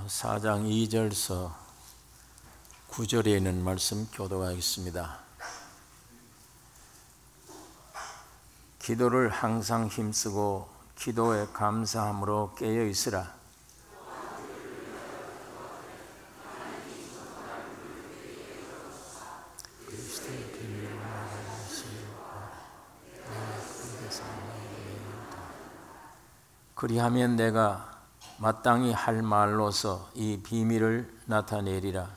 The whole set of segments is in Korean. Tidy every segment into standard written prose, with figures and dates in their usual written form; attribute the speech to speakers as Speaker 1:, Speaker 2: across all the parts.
Speaker 1: 4장 2절서 9절에 있는 말씀 교독하겠습니다. 기도를 항상 힘쓰고 기도에 감사함으로 깨어 있으라. 그리하면 내가 마땅히 할 말로서 이 비밀을 나타내리라.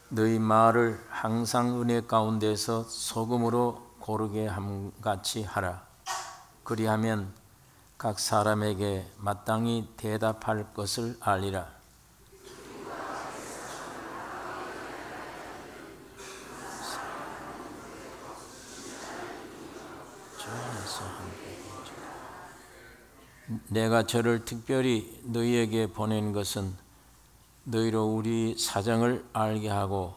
Speaker 1: 너희 말을 항상 은혜 가운데서 소금으로 고르게 함같이 하라. 그리하면 각 사람에게 마땅히 대답할 것을 알리라. 내가 저를 특별히 너희에게 보낸 것은 너희로 우리 사정을 알게 하고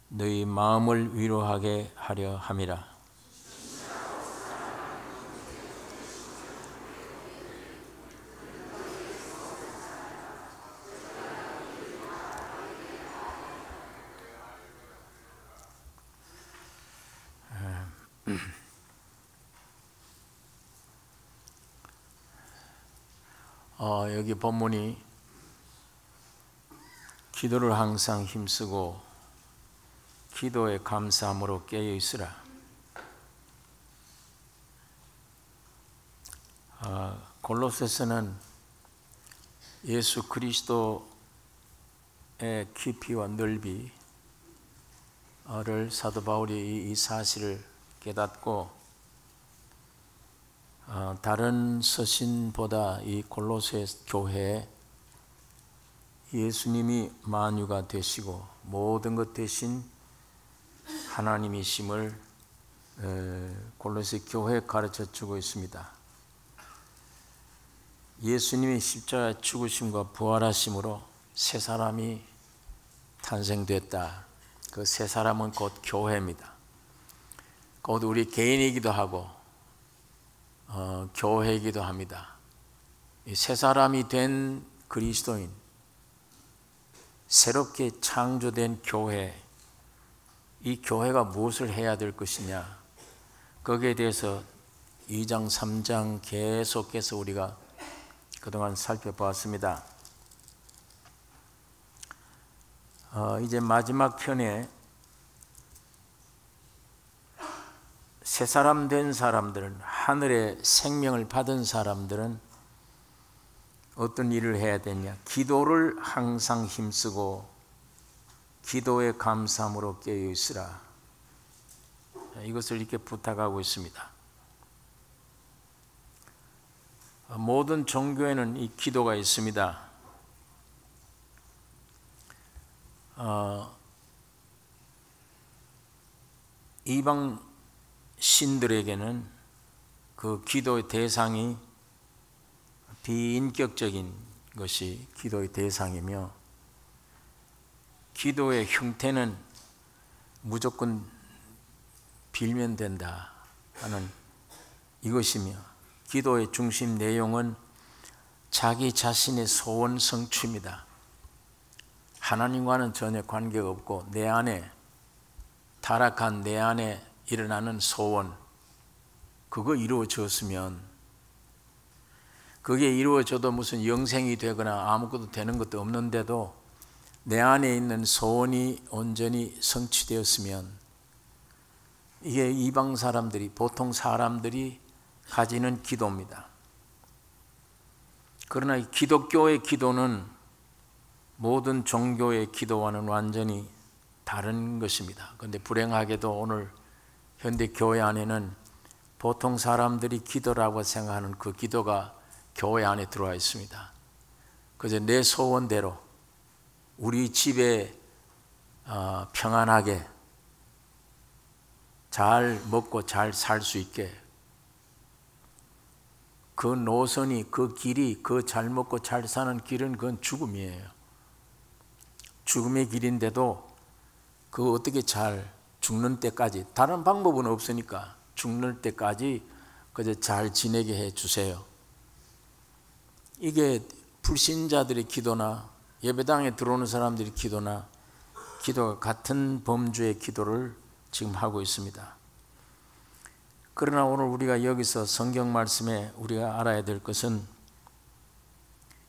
Speaker 1: 너희 마음을 위로하게 하려 함이라. 여기 본문이 기도를 항상 힘쓰고 기도에 감사함으로 깨어 있으라. 골로새서는 예수 그리스도의 깊이와 넓이를 사도 바울이 이 사실을 깨닫고 다른 서신보다 이 골로새 교회에 예수님이 만유가 되시고 모든 것 대신 하나님이심을 골로새 교회에 가르쳐주고 있습니다. 예수님이 십자가에 죽으심과 부활하심으로 새 사람이 탄생됐다. 그 새 사람은 곧 교회입니다. 곧 우리 개인이기도 하고 교회이기도 합니다. 이 새 사람이 된 그리스도인, 새롭게 창조된 교회, 이 교회가 무엇을 해야 될 것이냐, 거기에 대해서 2장, 3장 계속해서 우리가 그동안 살펴보았습니다. 이제 마지막 편에 새 사람 된 사람들은, 하늘의 생명을 받은 사람들은 어떤 일을 해야 되냐? 기도를 항상 힘쓰고 기도에 감사함으로 깨어 있으라. 이것을 이렇게 부탁하고 있습니다. 모든 종교에는 이 기도가 있습니다. 이방 신들에게는 그 기도의 대상이 비인격적인 것이 기도의 대상이며, 기도의 형태는 무조건 빌면 된다 하는 이것이며, 기도의 중심 내용은 자기 자신의 소원 성취입니다. 하나님과는 전혀 관계가 없고 내 안에, 타락한 내 안에 일어나는 소원, 그거 이루어졌으면, 그게 이루어져도 무슨 영생이 되거나 아무것도 되는 것도 없는데도 내 안에 있는 소원이 온전히 성취되었으면, 이게 이방 사람들이, 보통 사람들이 가지는 기도입니다. 그러나 이 기독교의 기도는 모든 종교의 기도와는 완전히 다른 것입니다. 그런데 불행하게도 오늘 현대 교회 안에는 보통 사람들이 기도라고 생각하는 그 기도가 교회 안에 들어와 있습니다. 그저 내 소원대로 우리 집에 평안하게 잘 먹고 잘 살 수 있게, 그 노선이, 그 길이, 그 잘 먹고 잘 사는 길은 그건 죽음이에요. 죽음의 길인데도 그 어떻게 잘 죽는 때까지, 다른 방법은 없으니까 죽는 때까지 그저 잘 지내게 해 주세요. 이게 불신자들의 기도나 예배당에 들어오는 사람들의 기도나 기도가 같은 범주의 기도를 지금 하고 있습니다. 그러나 오늘 우리가 여기서 성경 말씀에 우리가 알아야 될 것은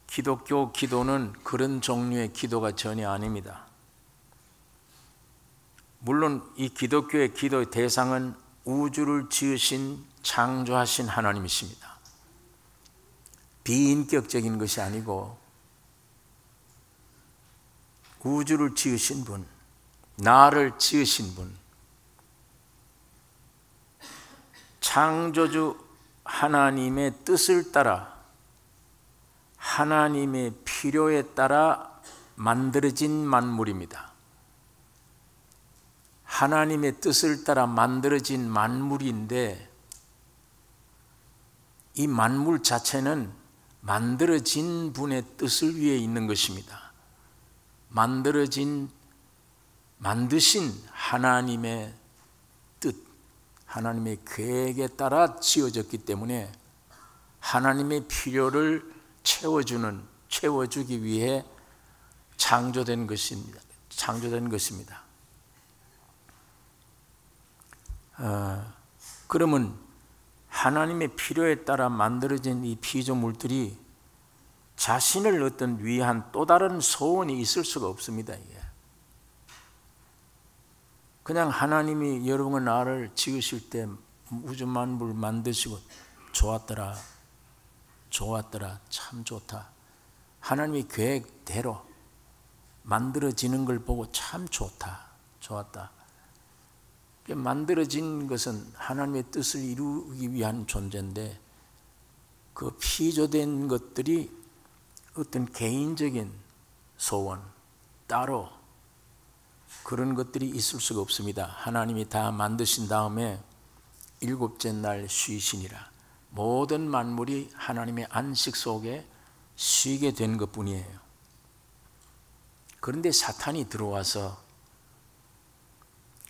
Speaker 1: 기독교 기도는 그런 종류의 기도가 전혀 아닙니다. 물론 이 기독교의 기도의 대상은 우주를 지으신 창조하신 하나님이십니다. 비인격적인 것이 아니고 우주를 지으신 분, 나를 지으신 분, 창조주 하나님의 뜻을 따라 하나님의 필요에 따라 만들어진 만물입니다. 하나님의 뜻을 따라 만들어진 만물인데 이 만물 자체는 만들어진 분의 뜻을 위해 있는 것입니다. 만드신 하나님의 뜻, 하나님의 계획에 따라 지어졌기 때문에 하나님의 필요를 채워주기 위해 창조된 것입니다. 그러면 하나님의 필요에 따라 만들어진 이 피조물들이 자신을 어떤 위한 또 다른 소원이 있을 수가 없습니다. 이게. 그냥 하나님이 여러분과 나를 지으실 때 우주 만물을 만드시고 좋았더라, 참 좋다. 하나님의 계획대로 만들어지는 걸 보고 참 좋았다. 만들어진 것은 하나님의 뜻을 이루기 위한 존재인데 그 피조된 것들이 어떤 개인적인 소원, 따로 그런 것들이 있을 수가 없습니다. 하나님이 다 만드신 다음에 일곱째 날 쉬시니라. 모든 만물이 하나님의 안식 속에 쉬게 된 것뿐이에요. 그런데 사탄이 들어와서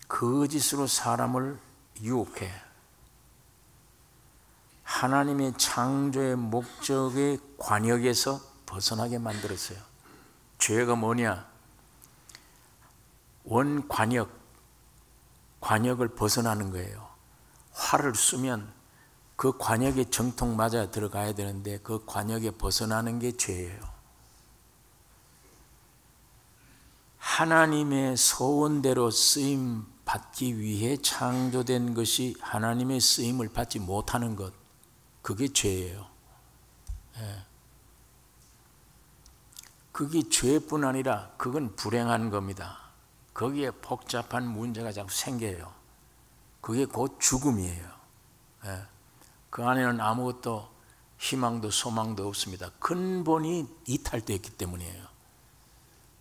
Speaker 1: 거짓으로 사람을 유혹해 하나님의 창조의 목적의 관역에서 벗어나게 만들었어요. 죄가 뭐냐? 관역을 벗어나는 거예요. 활을 쏘면 그 관역에 정통 맞아 들어가야 되는데 그 관역에 벗어나는 게 죄예요. 하나님의 소원대로 쓰임 받기 위해 창조된 것이 하나님의 쓰임을 받지 못하는 것, 그게 죄예요. 그게 죄뿐 아니라 그건 불행한 겁니다. 거기에 복잡한 문제가 자꾸 생겨요. 그게 곧 죽음이에요. 그 안에는 아무것도 희망도 소망도 없습니다. 근본이 이탈되었기 때문이에요.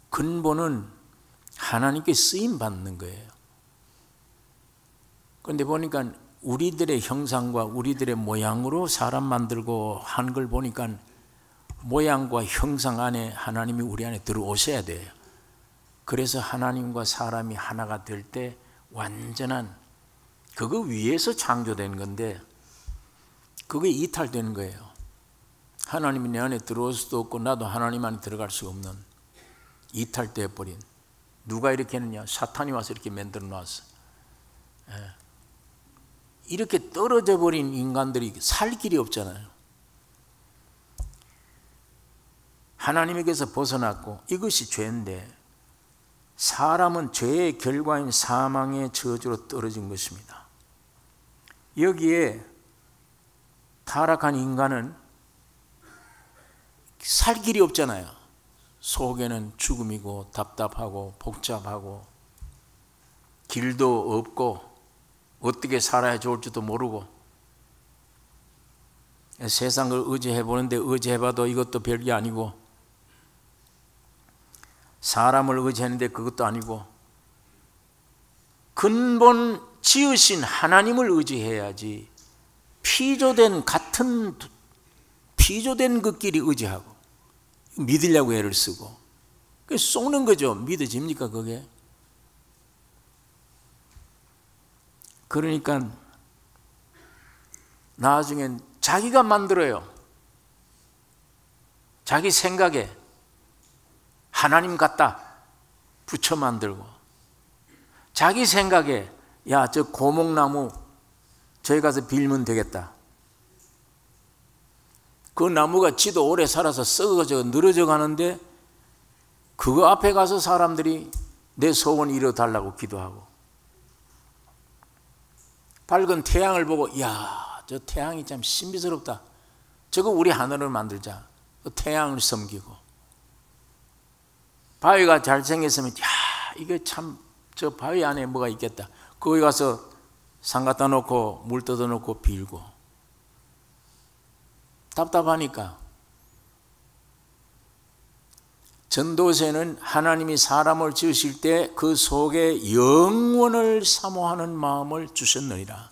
Speaker 1: 근본은 하나님께 쓰임 받는 거예요. 그런데 보니까 우리들의 형상과 우리들의 모양으로 사람 만들고 한 걸 보니까 모양과 형상 안에 하나님이 우리 안에 들어오셔야 돼요. 그래서 하나님과 사람이 하나가 될 때 완전한 그거 위에서 창조된 건데 그게 이탈되는 거예요. 하나님이 내 안에 들어올 수도 없고 나도 하나님 안에 들어갈 수 없는 이탈되어 버린, 누가 이렇게 했느냐? 사탄이 와서 이렇게 만들어 놨어. 이렇게 떨어져 버린 인간들이 살 길이 없잖아요. 하나님에게서 벗어났고 이것이 죄인데 사람은 죄의 결과인 사망의 저주로 떨어진 것입니다. 여기에 타락한 인간은 살 길이 없잖아요. 속에는 죽음이고 답답하고 복잡하고 길도 없고 어떻게 살아야 좋을지도 모르고 세상을 의지해보는데 의지해봐도 이것도 별게 아니고 사람을 의지하는데 그것도 아니고 근본 지으신 하나님을 의지해야지 피조된 것끼리 의지하고 믿으려고 애를 쓰고 속는 거죠. 믿어집니까 그게? 그러니까 나중엔 자기가 만들어요. 자기 생각에 하나님 같다 붙여 만들고, 자기 생각에 야, 저 고목나무 저기 가서 빌면 되겠다. 그 나무가 지도 오래 살아서 썩어져 늘어져 가는데 그거 앞에 가서 사람들이 내 소원 이뤄달라고 기도하고, 밝은 태양을 보고 야, 저 태양이 참 신비스럽다. 저거 우리 하늘을 만들자. 그 태양을 섬기고, 바위가 잘생겼으면 야, 이게 참 저 바위 안에 뭐가 있겠다. 거기 가서 상 갖다 놓고 물 떠다 놓고 빌고, 답답하니까. 전도서에는 하나님이 사람을 지으실 때 그 속에 영원을 사모하는 마음을 주셨느니라.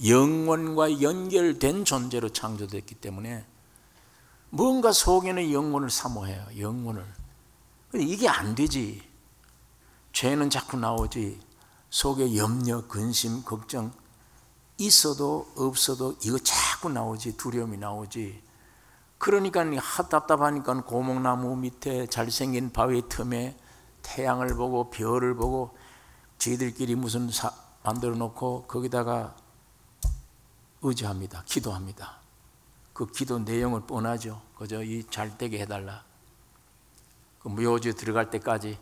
Speaker 1: 영원과 연결된 존재로 창조됐기 때문에 뭔가 속에는 영원을 사모해요. 영원을. 이게 안 되지. 죄는 자꾸 나오지. 속에 염려, 근심, 걱정 있어도 없어도 이거 자꾸 나오지. 두려움이 나오지. 그러니까 답답하니까 고목나무 밑에 잘생긴 바위 틈에 태양을 보고 별을 보고 저희들끼리 무슨 만들어 놓고 거기다가 의지합니다. 기도합니다. 그 기도 내용은 뻔하죠. 그저 이 잘 되게 해달라. 그 묘지에 들어갈 때까지.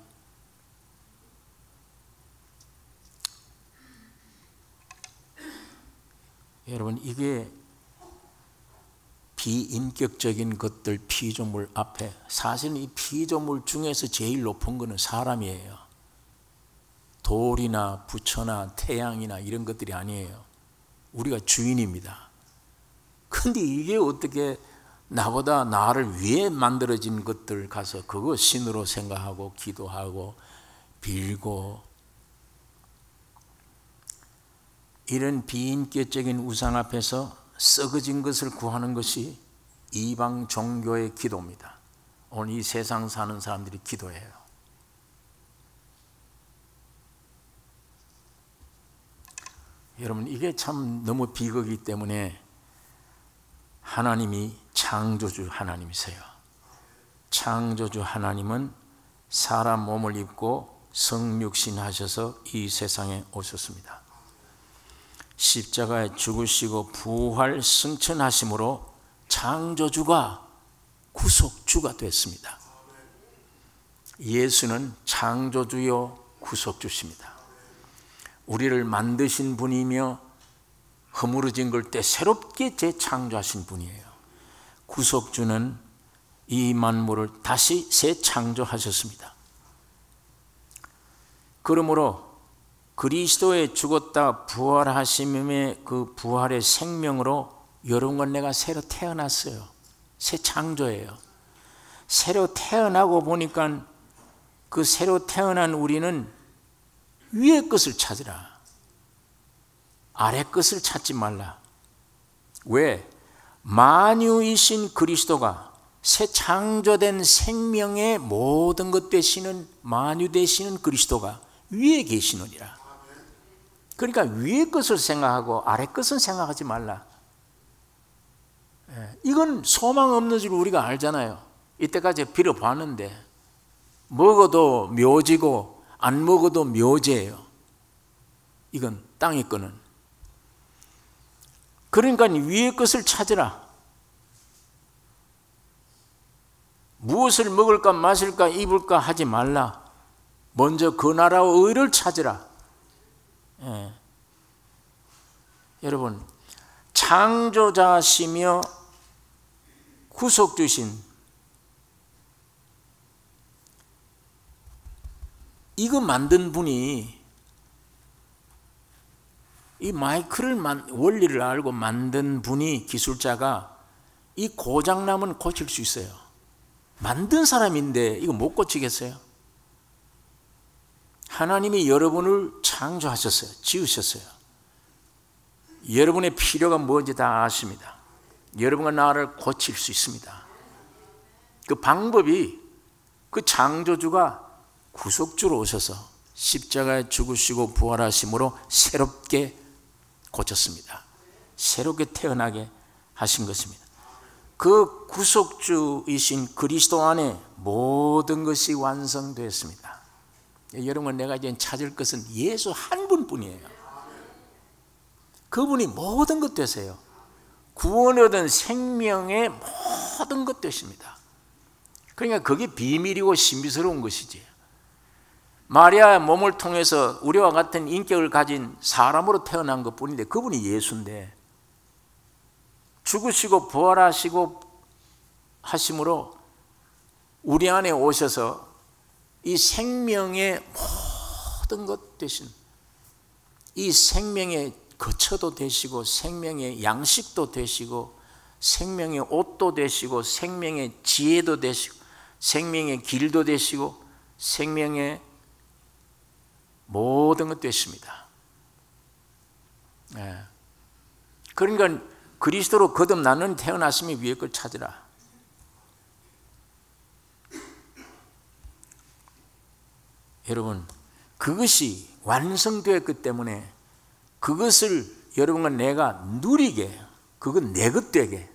Speaker 1: 여러분, 이게 비인격적인 것들, 피조물 앞에, 사실은 이 피조물 중에서 제일 높은 것은 사람이에요. 돌이나 부처나 태양이나 이런 것들이 아니에요. 우리가 주인입니다. 근데 이게 어떻게 나보다 나를 위해 만들어진 것들 가서 그거 신으로 생각하고 기도하고 빌고, 이런 비인격적인 우상 앞에서 썩어진 것을 구하는 것이 이방 종교의 기도입니다. 오늘 이 세상 사는 사람들이 기도해요. 여러분, 이게 참 너무 비극이기 때문에 하나님이 창조주 하나님이세요. 창조주 하나님은 사람 몸을 입고 성육신 하셔서 이 세상에 오셨습니다. 십자가에 죽으시고 부활 승천하심으로 창조주가 구속주가 됐습니다. 예수는 창조주요 구속주십니다. 우리를 만드신 분이며 허물어진 걸 때 새롭게 재창조하신 분이에요. 구속주는 이 만물을 다시 재창조하셨습니다. 그러므로 그리스도에 죽었다 부활하심의 그 부활의 생명으로 여러분과 내가 새로 태어났어요. 새 창조예요. 새로 태어나고 보니까 그 새로 태어난 우리는 위의 것을 찾으라. 아래 것을 찾지 말라. 왜? 만유이신 그리스도가 새 창조된 생명의 모든 것 되시는 만유 되시는 그리스도가 위에 계시느니라. 그러니까 위의 것을 생각하고 아래 것은 생각하지 말라. 이건 소망 없는 줄 우리가 알잖아요. 이때까지 빌어봤는데 먹어도 묘지고 안 먹어도 묘지예요. 이건 땅의 거는. 그러니까 위의 것을 찾으라. 무엇을 먹을까 마실까 입을까 하지 말라. 먼저 그 나라와 의를 찾으라. 여러분, 창조자시며 구속주신 이거 만든 분이, 이 마이크를 원리를 알고 만든 분이, 기술자가 이 고장나면 고칠 수 있어요. 만든 사람인데 이거 못 고치겠어요? 하나님이 여러분을 창조하셨어요. 지으셨어요. 여러분의 필요가 뭔지 다 아십니다. 여러분과 나를 고칠 수 있습니다. 그 방법이, 그 창조주가 구속주로 오셔서 십자가에 죽으시고 부활하심으로 새롭게 고쳤습니다. 새롭게 태어나게 하신 것입니다. 그 구속주이신 그리스도 안에 모든 것이 완성되었습니다. 여러분, 내가 이제 찾을 것은 예수 한 분뿐이에요. 그분이 모든 것 되세요. 구원을 얻은 생명의 모든 것 되십니다. 그러니까 그게 비밀이고 신비스러운 것이지. 마리아의 몸을 통해서 우리와 같은 인격을 가진 사람으로 태어난 것뿐인데 그분이 예수인데, 죽으시고 부활하시고 하심으로 우리 안에 오셔서 이 생명의 모든 것 되신, 이 생명의 거처도 되시고 생명의 양식도 되시고 생명의 옷도 되시고 생명의 지혜도 되시고 생명의 길도 되시고 생명의 모든 것 되십니다. 그러니까 그리스도로 거듭나는 태어나심이 위에 걸 찾으라. 여러분, 그것이 완성되었기 때문에 그것을 여러분과 내가 누리게, 그건 내 것 되게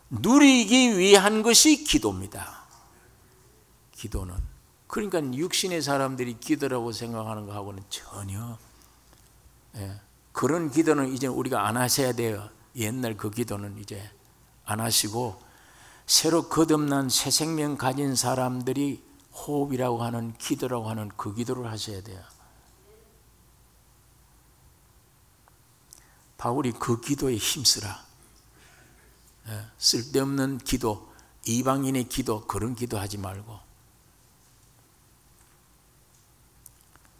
Speaker 1: 누리기 위한 것이 기도입니다. 기도는, 그러니까 육신의 사람들이 기도라고 생각하는 것하고는 전혀, 그런 기도는 이제 우리가 안 하셔야 돼요. 옛날 그 기도는 이제 안 하시고 새로 거듭난 새 생명 가진 사람들이 호흡이라고 하는, 기도라고 하는 그 기도를 하셔야 돼요. 바울이 그 기도에 힘쓰라. 쓸데없는 기도, 이방인의 기도, 그런 기도 하지 말고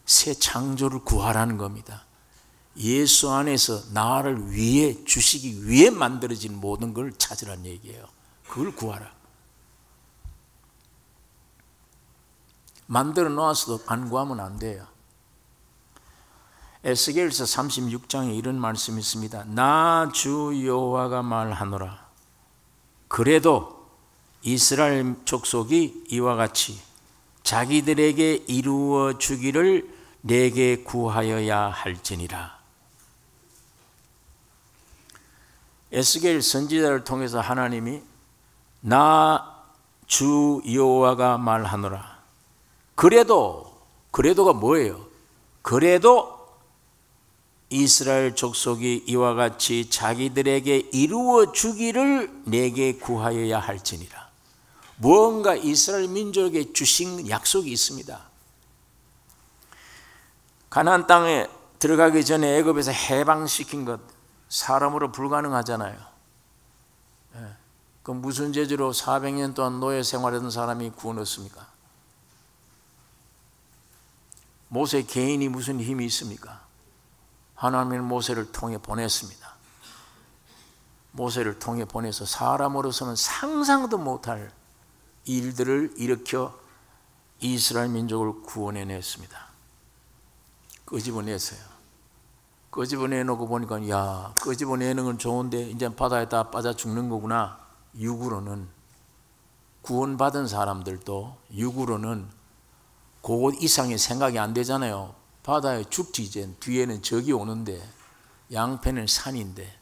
Speaker 1: 새 창조를 구하라는 겁니다. 예수 안에서 나를 위해 주시기 위해 만들어진 모든 걸 찾으라는 얘기예요. 그걸 구하라. 만들어 놓았어도 안 구하면 안 돼요. 에스겔서 36장에 이런 말씀이 있습니다. 나 주 여호와가 말하노라. 그래도 이스라엘 족속이 이와 같이 자기들에게 이루어 주기를 내게 구하여야 할지니라. 에스겔 선지자를 통해서 하나님이 나 주 여호와가 말하노라. 그래도가 뭐예요? 그래도 이스라엘 족속이 이와 같이 자기들에게 이루어 주기를 내게 구하여야 할지니라. 무언가 이스라엘 민족에게 주신 약속이 있습니다. 가나안 땅에 들어가기 전에 애굽에서 해방시킨 것, 사람으로 불가능하잖아요. 그 무슨 죄로 400년 동안 노예 생활하던 사람이 구원 얻습니까? 모세 개인이 무슨 힘이 있습니까? 하나님은 모세를 통해 보냈습니다. 모세를 통해 보내서 사람으로서는 상상도 못할 일들을 일으켜 이스라엘 민족을 구원해냈습니다. 끄집어냈어요. 끄집어내놓고 보니까, 야, 끄집어내는 건 좋은데 이제 바다에 다 빠져 죽는 거구나. 육으로는, 구원받은 사람들도 육으로는 그것 이상의 생각이 안 되잖아요. 바다에 죽지, 이제 뒤에는 적이 오는데 양편은 산인데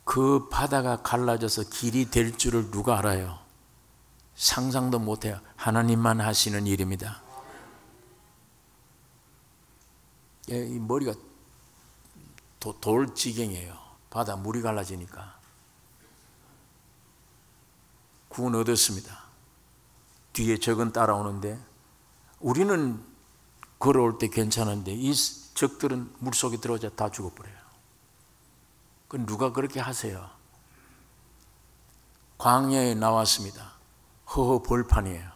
Speaker 1: 그 바다가 갈라져서 길이 될 줄을 누가 알아요? 상상도 못해요. 하나님만 하시는 일입니다. 이 머리가 돌지경이에요. 바다 물이 갈라지니까. 구원 얻었습니다. 뒤에 적은 따라오는데 우리는 걸어올 때 괜찮은데 이 적들은 물속에 들어오자 다 죽어버려요. 그건 누가 그렇게 하세요? 광야에 나왔습니다. 허허 벌판이에요.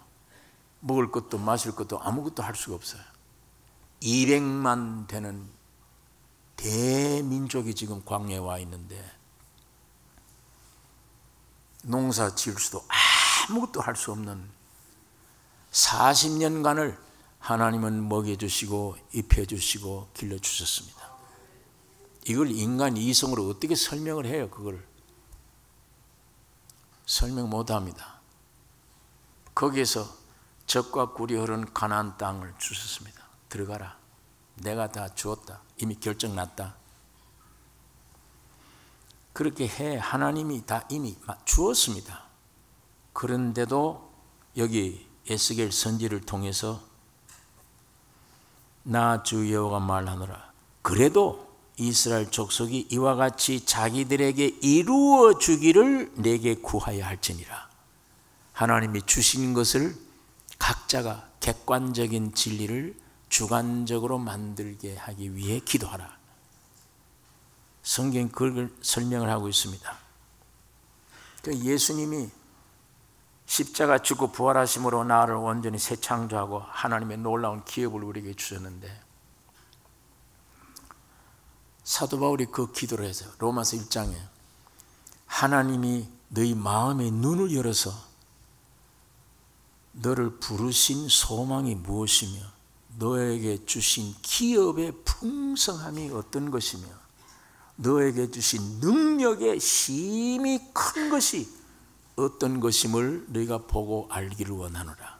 Speaker 1: 먹을 것도 마실 것도 아무것도 할 수가 없어요. 200만 되는 대민족이 지금 광야에 와 있는데 농사 지을 수도 아무것도 할 수 없는 40년간을 하나님은 먹여주시고 입혀주시고 길러주셨습니다. 이걸 인간 이성으로 어떻게 설명을 해요? 그걸 설명 못합니다. 거기에서 젖과 꿀이 흐르는 가나안 땅을 주셨습니다. 들어가라. 내가 다 주었다. 이미 결정났다. 그렇게 해 하나님이 다 이미 주었습니다. 그런데도 여기 에스겔 선지를 통해서 나 주 여호와가 말하노라. 그래도 이스라엘 족속이 이와 같이 자기들에게 이루어 주기를 내게 구하여 할지니라. 하나님이 주신 것을 각자가 객관적인 진리를 주관적으로 만들게 하기 위해 기도하라. 성경이 그걸 설명을 하고 있습니다. 예수님이 십자가 죽고 부활하심으로 나를 온전히 새 창조하고 하나님의 놀라운 기업을 우리에게 주셨는데, 사도 바울이 그 기도를 해서 로마서 1장에 하나님이 너희 마음의 눈을 열어서 너를 부르신 소망이 무엇이며 너에게 주신 기업의 풍성함이 어떤 것이며 너에게 주신 능력의 힘이 큰 것이 어떤 것임을 너희가 보고 알기를 원하노라.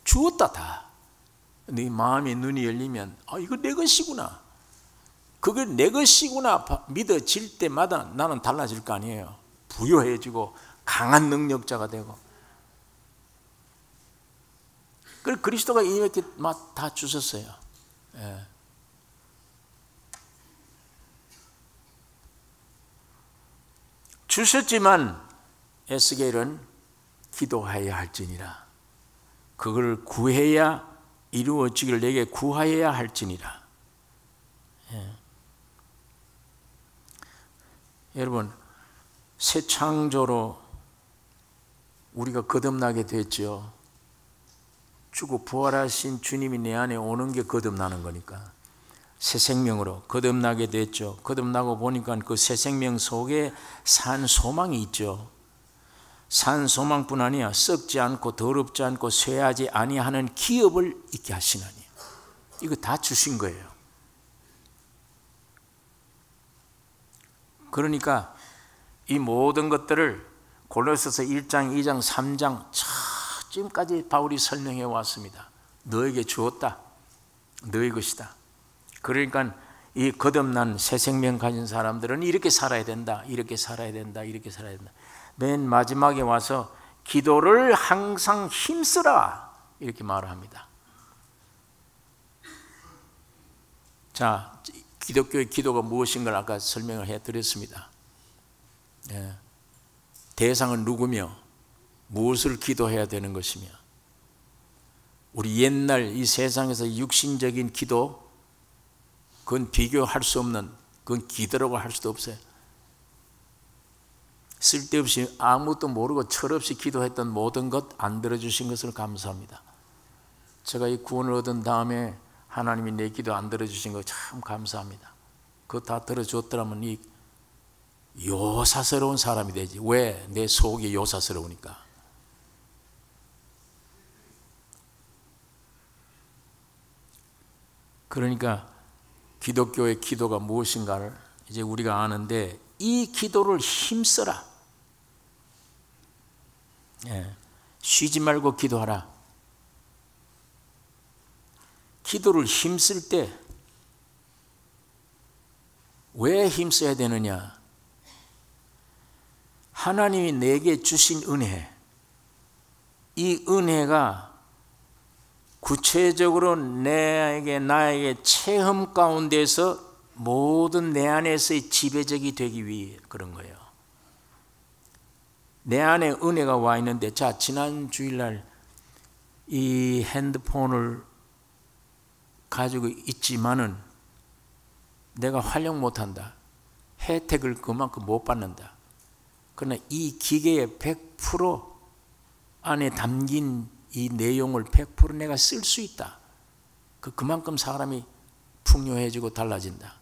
Speaker 1: 주었다 다. 네 마음의 눈이 열리면 이거 내 것이구나, 그게 내 것이구나 믿어질 때마다 나는 달라질 거 아니에요. 부유해지고 강한 능력자가 되고. 그걸 그리스도가 이렇게 다 주셨어요. 예. 주셨지만 에스겔은 기도하여야 할지니라. 그걸 구해야 이루어지기를 내게 구하여야 할지니라. 예. 여러분, 새 창조로 우리가 거듭나게 됐죠. 죽고 부활하신 주님이 내 안에 오는 게 거듭나는 거니까 새 생명으로 거듭나게 됐죠. 거듭나고 보니까 그 새 생명 속에 산 소망이 있죠. 산 소망뿐 아니야 썩지 않고 더럽지 않고 쇠하지 아니하는 기업을 있게 하시나니, 이거 다 주신 거예요. 그러니까 이 모든 것들을 골로새서 1장, 2장, 3장 지금까지 바울이 설명해 왔습니다. 너에게 주었다, 너의 것이다. 그러니까 이 거듭난 새 생명 가진 사람들은 이렇게 살아야 된다, 이렇게 살아야 된다, 이렇게 살아야 된다. 맨 마지막에 와서 기도를 항상 힘쓰라 이렇게 말을 합니다. 자, 기독교의 기도가 무엇인가를 아까 설명을 해드렸습니다. 예. 대상은 누구며 무엇을 기도해야 되는 것이며, 우리 옛날 이 세상에서 육신적인 기도, 그건 비교할 수 없는, 그건 기도라고 할 수도 없어요. 쓸데없이 아무것도 모르고 철없이 기도했던 모든 것 안 들어주신 것을 감사합니다. 제가 이 구원을 얻은 다음에 하나님이 내 기도 안 들어주신 거 참 감사합니다. 그거 다 들어줬더라면 이 요사스러운 사람이 되지. 왜? 내 속이 요사스러우니까. 그러니까 기독교의 기도가 무엇인가를 이제 우리가 아는데, 이 기도를 힘써라. 예. 쉬지 말고 기도하라. 기도를 힘쓸 때 왜 힘써야 되느냐? 하나님이 내게 주신 은혜, 이 은혜가 구체적으로 나에게 체험 가운데서 모든 내 안에서의 지배적이 되기 위해 그런 거예요. 내 안에 은혜가 와 있는데, 자, 지난 주일날 이 핸드폰을 가지고 있지만은 내가 활용 못한다. 혜택을 그만큼 못 받는다. 그러나 이 기계의 100% 안에 담긴 이 내용을 100% 내가 쓸 수 있다. 그만큼 사람이 풍요해지고 달라진다.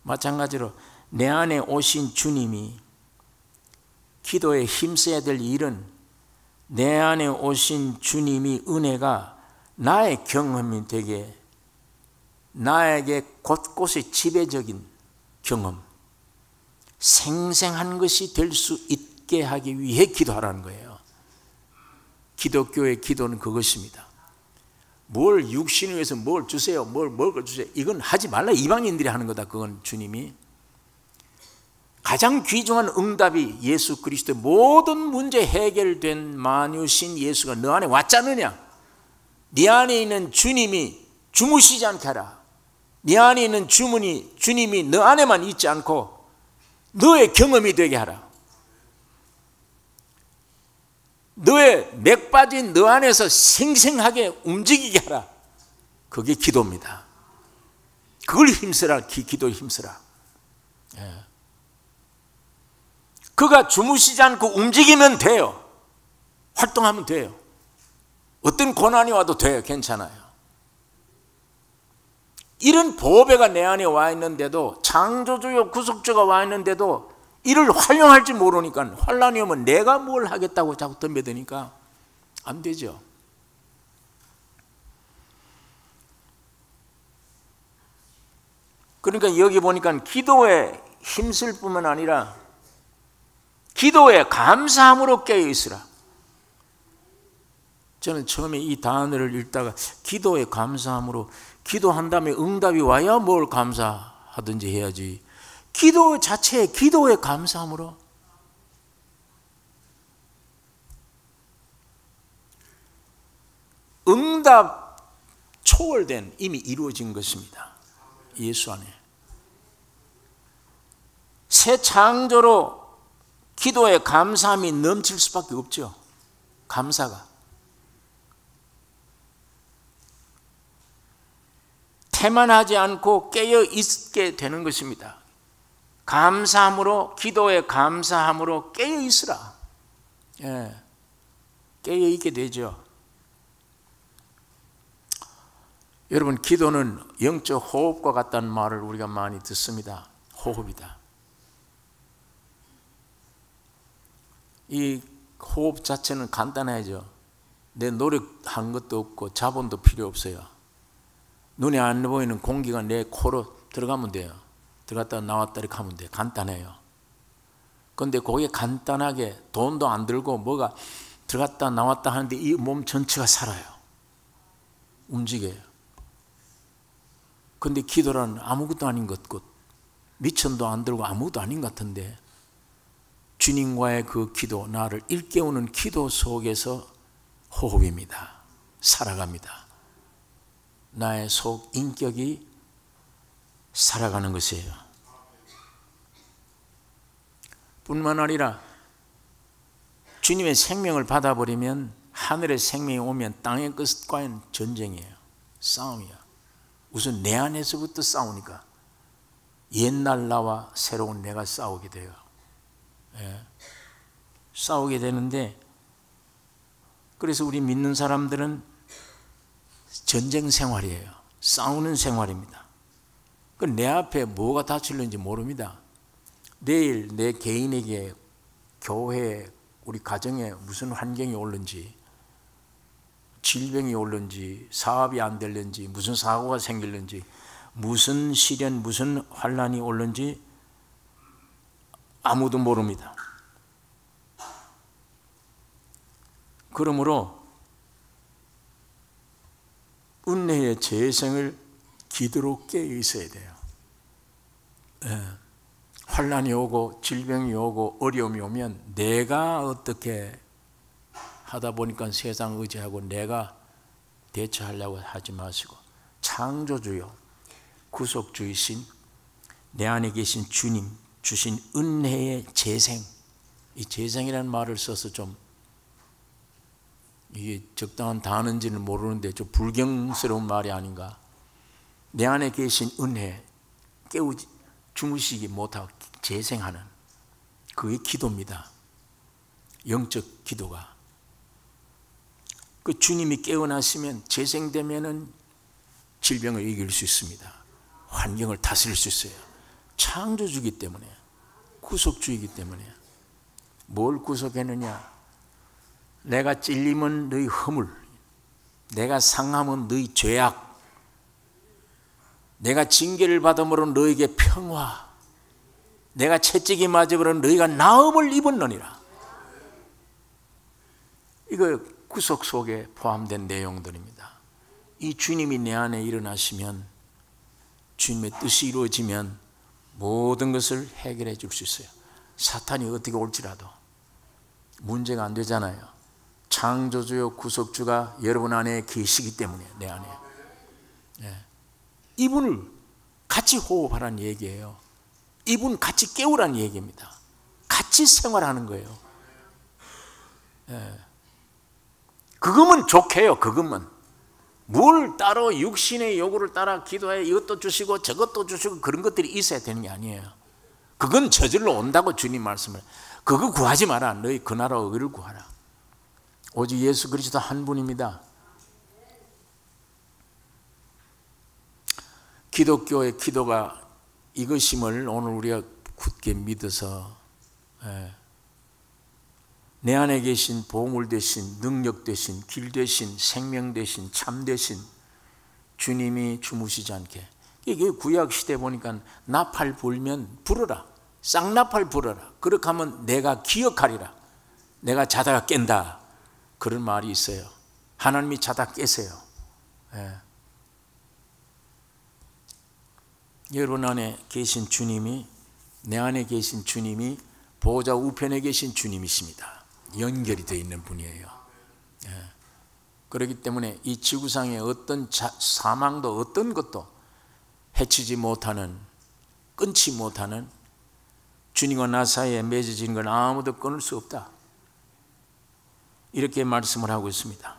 Speaker 1: 마찬가지로 내 안에 오신 주님이 기도에 힘써야 될 일은, 내 안에 오신 주님이 은혜가 나의 경험이 되게, 나에게 곳곳에 지배적인 경험, 생생한 것이 될 수 있게 하기 위해 기도하라는 거예요. 기독교의 기도는 그것입니다. 뭘 육신을 위해서 뭘 주세요, 뭘 주세요, 이건 하지 말라. 이방인들이 하는 거다. 그건 주님이 가장 귀중한 응답이 예수 그리스도의 모든 문제 해결된 만유신 예수가 너 안에 왔지 않느냐? 네 안에 있는 주님이 주무시지 않게 하라. 네 안에 있는 주님이 너 안에만 있지 않고 너의 경험이 되게 하라. 너의 맥 빠진 너 안에서 생생하게 움직이게 하라. 그게 기도입니다. 그걸 힘쓰라. 기도에 힘쓰라. 예. 그가 주무시지 않고 움직이면 돼요. 활동하면 돼요. 어떤 고난이 와도 돼요. 괜찮아요. 이런 보배가 내 안에 와 있는데도, 창조주요 구속주가 와 있는데도 이를 활용할지 모르니까, 환난이 오면 내가 뭘 하겠다고 자꾸 덤벼드니까 안 되죠. 그러니까 여기 보니까 기도에 힘쓸 뿐만 아니라 기도에 감사함으로 깨어 있으라. 저는 처음에 이 단어를 읽다가 기도에 감사함으로, 기도한 다음에 응답이 와야 뭘 감사하든지 해야지, 기도 자체에 기도에 감사함으로. 응답 초월된, 이미 이루어진 것입니다. 예수 안에. 새 창조로 기도에 감사함이 넘칠 수밖에 없죠. 감사가. 태만하지 않고 깨어 있게 되는 것입니다. 감사함으로, 기도에 감사함으로 깨어 있으라. 예, 깨어 있게 되죠. 여러분, 기도는 영적 호흡과 같다는 말을 우리가 많이 듣습니다. 호흡이다. 이 호흡 자체는 간단하죠. 내 노력한 것도 없고 자본도 필요 없어요. 눈에 안 보이는 공기가 내 코로 들어가면 돼요. 들어갔다 나왔다 이렇게 하면 돼요. 간단해요. 그런데 그게 간단하게 돈도 안 들고 뭐가 들어갔다 나왔다 하는데 이 몸 전체가 살아요. 움직여요. 그런데 기도란 아무것도 아닌 것 같고 미천도 안 들고 아무것도 아닌 것 같은데, 주님과의 그 기도, 나를 일깨우는 기도 속에서 호흡입니다. 살아갑니다. 나의 속 인격이 살아가는 것이에요. 뿐만 아니라 주님의 생명을 받아버리면, 하늘의 생명이 오면 땅의 것과는 전쟁이에요. 싸움이에요. 우선 내 안에서부터 싸우니까 옛날 나와 새로운 내가 싸우게 돼요. 예. 싸우게 되는데, 그래서 우리 믿는 사람들은 전쟁 생활이에요. 싸우는 생활입니다. 내 앞에 뭐가 닥칠는지 모릅니다. 내일 내 개인에게, 교회에, 우리 가정에 무슨 환경이 올는지, 질병이 올는지, 사업이 안 될는지, 무슨 사고가 생길는지, 무슨 시련, 무슨 환난이 올는지 아무도 모릅니다. 그러므로 은혜의 재생을 기도로 깨어 있어야 돼요. 예. 환난이 오고 질병이 오고 어려움이 오면 내가 어떻게 하다 보니까 세상 의지하고 내가 대처하려고 하지 마시고, 창조주요 구속주이신 내 안에 계신 주님 주신 은혜의 재생, 이 재생이라는 말을 써서 좀 이게 적당한 단어인지는 모르는데 좀 불경스러운 말이 아닌가. 내 안에 계신 은혜, 깨우지 주무시기 못하고 재생하는 그게 기도입니다. 영적 기도가. 그 주님이 깨어나시면, 재생되면은 질병을 이길 수 있습니다. 환경을 다스릴 수 있어요. 창조주이기 때문에, 구속주이기 때문에. 뭘 구속했느냐? 내가 찔림은 너희 허물, 내가 상함은 너희 죄악, 내가 징계를 받음으로 너에게 평화, 내가 채찍이 맞음으로 너희가 나음을 입었느니라. 이거 구속 속에 포함된 내용들입니다. 이 주님이 내 안에 일어나시면, 주님의 뜻이 이루어지면 모든 것을 해결해 줄 수 있어요. 사탄이 어떻게 올지라도 문제가 안 되잖아요. 창조주요 구속주가 여러분 안에 계시기 때문에, 내 안에. 이분을 같이 호흡하라는 얘기예요. 이분 같이 깨우라는 얘기입니다. 같이 생활하는 거예요. 그거면 좋게요. 그거면 뭘 따로 육신의 요구를 따라 기도해 이것도 주시고 저것도 주시고 그런 것들이 있어야 되는 게 아니에요. 그건 저절로 온다고 주님 말씀을. 그거 구하지 마라. 너희 그 나라 의를 구하라. 오직 예수 그리스도 한 분입니다. 기독교의 기도가 이것임을 오늘 우리가 굳게 믿어서 내 안에 계신 보물 되신, 능력 되신, 길 되신, 생명 되신, 참 되신 주님이 주무시지 않게. 이게 구약 시대 보니까 나팔 불면 불어라, 쌍나팔 불어라. 그렇게 하면 내가 기억하리라. 내가 자다가 깬다. 그런 말이 있어요. 하나님이 자다 깨세요. 여러분 안에 계신 주님이, 내 안에 계신 주님이 보호자 우편에 계신 주님이십니다. 연결이 되어 있는 분이에요. 그렇기 때문에 이 지구상의 어떤 사망도 어떤 것도 해치지 못하는, 끊지 못하는, 주님과 나 사이에 맺어진 건 아무도 끊을 수 없다. 이렇게 말씀을 하고 있습니다.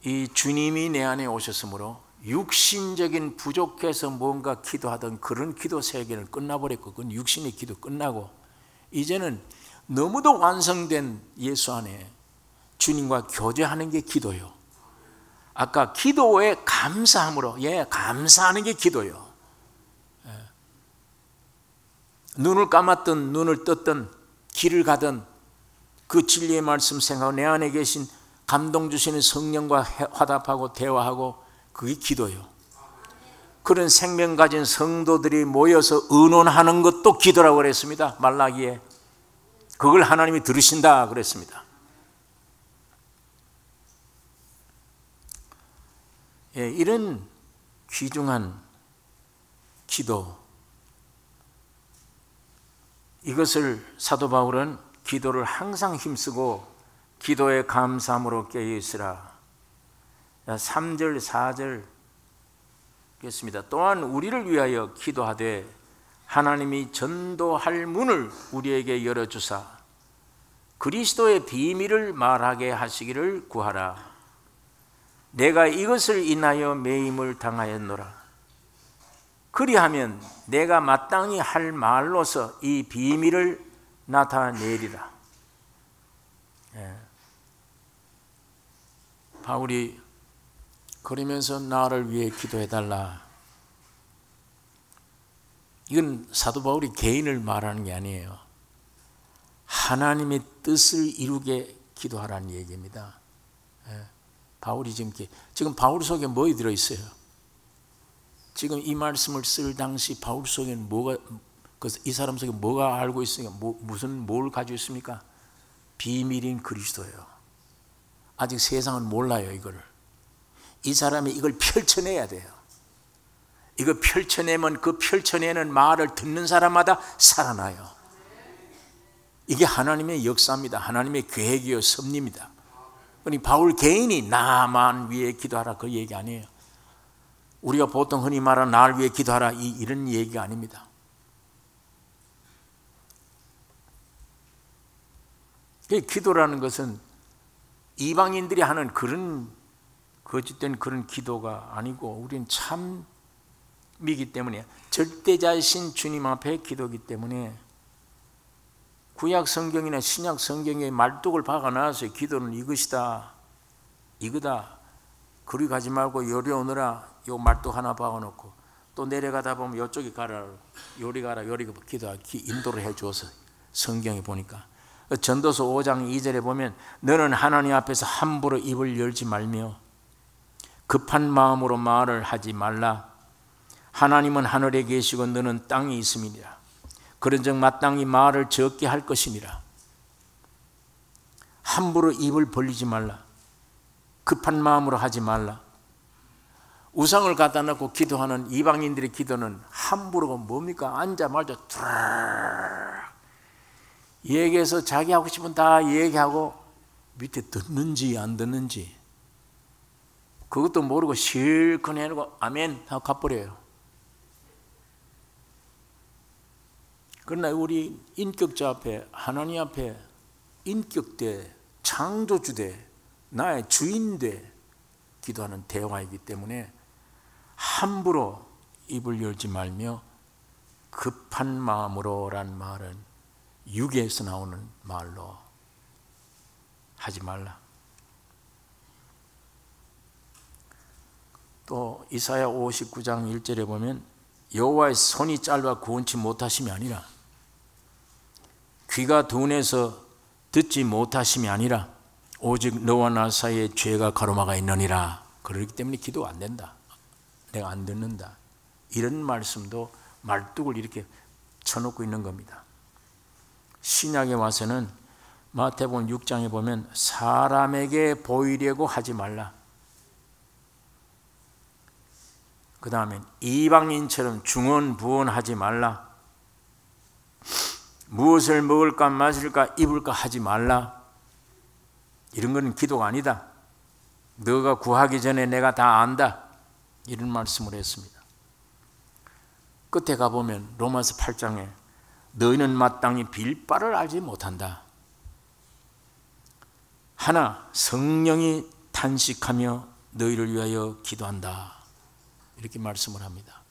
Speaker 1: 이 주님이 내 안에 오셨으므로 육신적인 부족해서 뭔가 기도하던 그런 기도 세계는 끝나버렸고, 그건 육신의 기도 끝나고 이제는 너무도 완성된 예수 안에 주님과 교제하는 게 기도요. 아까 기도에 감사함으로, 감사하는 게 기도요. 눈을 감았든 눈을 떴든 길을 가든 그 진리의 말씀 생각하고 내 안에 계신 감동 주시는 성령과 화답하고 대화하고, 그게 기도요. 그런 생명 가진 성도들이 모여서 의논하는 것도 기도라고 그랬습니다. 말라기에. 그걸 하나님이 들으신다 그랬습니다. 이런 귀중한 기도, 이것을 사도 바울은 기도를 항상 힘쓰고 기도에 감사함으로 깨어있으라. 3절 4절 그렇습니다. 또한 우리를 위하여 기도하되 하나님이 전도할 문을 우리에게 열어주사 그리스도의 비밀을 말하게 하시기를 구하라. 내가 이것을 인하여 매임을 당하였노라. 그리하면 내가 마땅히 할 말로서 이 비밀을 나타내리라. 바울이 그러면서 나를 위해 기도해달라. 이건 사도 바울이 개인을 말하는 게 아니에요. 하나님의 뜻을 이루게 기도하라는 얘기입니다. 바울이 지금 바울 속에 뭐가 들어있어요? 지금 이 말씀을 쓸 당시 바울 속에는 이 사람 속에 뭐가 알고 있으니까 뭘 가지고 있습니까? 비밀인 그리스도예요. 아직 세상은 몰라요. 이거를. 이 사람이 이걸 펼쳐내야 돼요. 이거 펼쳐내면 그 펼쳐내는 말을 듣는 사람마다 살아나요. 이게 하나님의 역사입니다. 하나님의 계획이요 섭리입니다. 그러니 바울 개인이 나만 위해 기도하라 그 얘기 아니에요. 우리가 보통 흔히 말하는 나를 위해 기도하라 이런 얘기가 아닙니다. 기도라는 것은 이방인들이 하는 그런 거짓된 그런 기도가 아니고 우리는 참이기 때문에 절대자이신 주님 앞에 기도이기 때문에 구약 성경이나 신약 성경의 말뚝을 박아놔서 기도는 이것이다, 이거다. 그리 가지 말고 요리 오느라 요 말뚝 하나 박아놓고 또 내려가다 보면 이쪽에 가라, 요리 가라, 요리 기도하 인도를 해주어서 성경에 보니까 전도서 5장 2절에 보면 너는 하나님 앞에서 함부로 입을 열지 말며 급한 마음으로 말을 하지 말라. 하나님은 하늘에 계시고 너는 땅에 있음이니라. 그런즉 마땅히 말을 적게 할 것이니라. 함부로 입을 벌리지 말라. 급한 마음으로 하지 말라. 우상을 갖다 놓고 기도하는 이방인들의 기도는 함부로 뭡니까? 앉자마자 뚜락 얘기해서 자기 하고 싶은 다 얘기하고 밑에 듣는지 안 듣는지 그것도 모르고 실컷 해놓고 아멘 하고 가버려요. 그러나 우리 인격자 앞에, 하나님 앞에 인격대, 창조주대, 나의 주인대 기도하는 대화이기 때문에 함부로 입을 열지 말며 급한 마음으로란 말은 육에서 나오는 말로 하지 말라. 또 이사야 59장 1절에 보면 여호와의 손이 짧아 구원치 못하심이 아니라 귀가 둔해서 듣지 못하심이 아니라 오직 너와 나 사이에 죄가 가로막아 있느니라. 그렇기 때문에 기도가 안 된다. 내가 안 듣는다. 이런 말씀도 말뚝을 이렇게 쳐놓고 있는 겁니다. 신약에 와서는 마태복음 6장에 보면 사람에게 보이려고 하지 말라. 그 다음에 이방인처럼 중언부언하지 말라. 무엇을 먹을까 마실까 입을까 하지 말라. 이런 거는 기도가 아니다. 너가 구하기 전에 내가 다 안다. 이런 말씀을 했습니다. 끝에 가보면 로마서 8장에 너희는 마땅히 빌 바를 알지 못한다. 하나 성령이 탄식하며 너희를 위하여 기도한다. 이렇게 말씀을 합니다.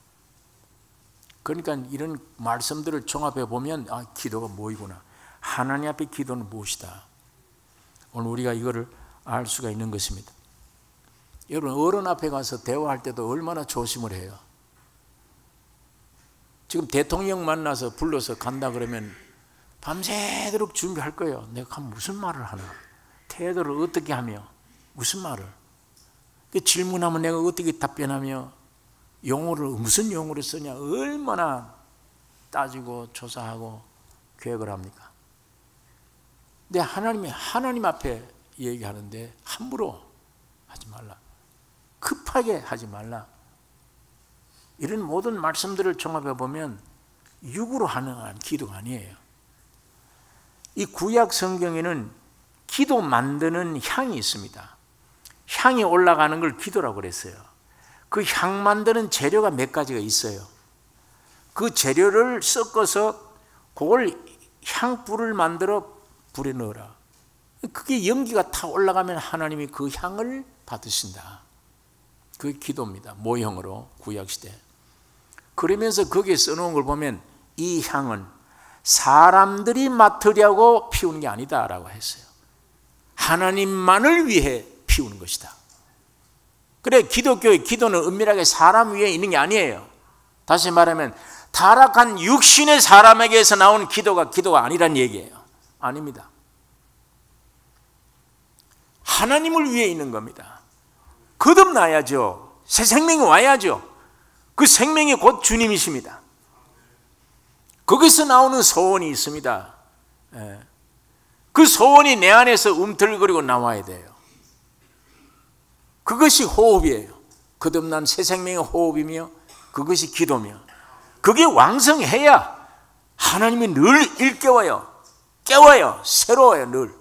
Speaker 1: 그러니까 이런 말씀들을 종합해 보면 기도가 뭐이구나. 하나님 앞에 기도는 무엇이다. 오늘 우리가 이거를 알 수가 있는 것입니다. 여러분 어른 앞에 가서 대화할 때도 얼마나 조심을 해요. 지금 대통령 만나서 불러서 간다 그러면 밤새도록 준비할 거예요. 내가 가면 무슨 말을 하나, 태도를 어떻게 하며 무슨 말을 질문하면 내가 어떻게 답변하며 용어를 무슨 용어를 쓰냐 얼마나 따지고 조사하고 계획을 합니까? 근데 하나님 앞에 얘기하는데 함부로 하지 말라. 급하게 하지 말라. 이런 모든 말씀들을 종합해 보면 육으로 하는 기도가 아니에요. 이 구약 성경에는 기도 만드는 향이 있습니다. 향이 올라가는 걸 기도라고 그랬어요. 그 향 만드는 재료가 몇 가지가 있어요. 그 재료를 섞어서 그걸 향불을 만들어 불에 넣어라. 그게 연기가 타 올라가면 하나님이 그 향을 받으신다. 그게 기도입니다. 모형으로 구약시대. 그러면서 거기에 써놓은 걸 보면 이 향은 사람들이 맡으려고 피우는 게 아니다라고 했어요. 하나님만을 위해 피우는 것이다. 그래 기독교의 기도는 은밀하게 사람 위에 있는 게 아니에요. 다시 말하면 타락한 육신의 사람에게서 나온 기도가 아니란 얘기예요. 아닙니다. 하나님을 위해 있는 겁니다. 거듭나야죠. 새 생명이 와야죠. 그 생명이 곧 주님이십니다. 거기서 나오는 소원이 있습니다. 그 소원이 내 안에서 움틀거리고 나와야 돼요. 그것이 호흡이에요. 거듭난 새 생명의 호흡이며 그것이 기도며 그게 왕성해야 하나님이 늘 일깨워요. 깨워요. 새로워요. 늘.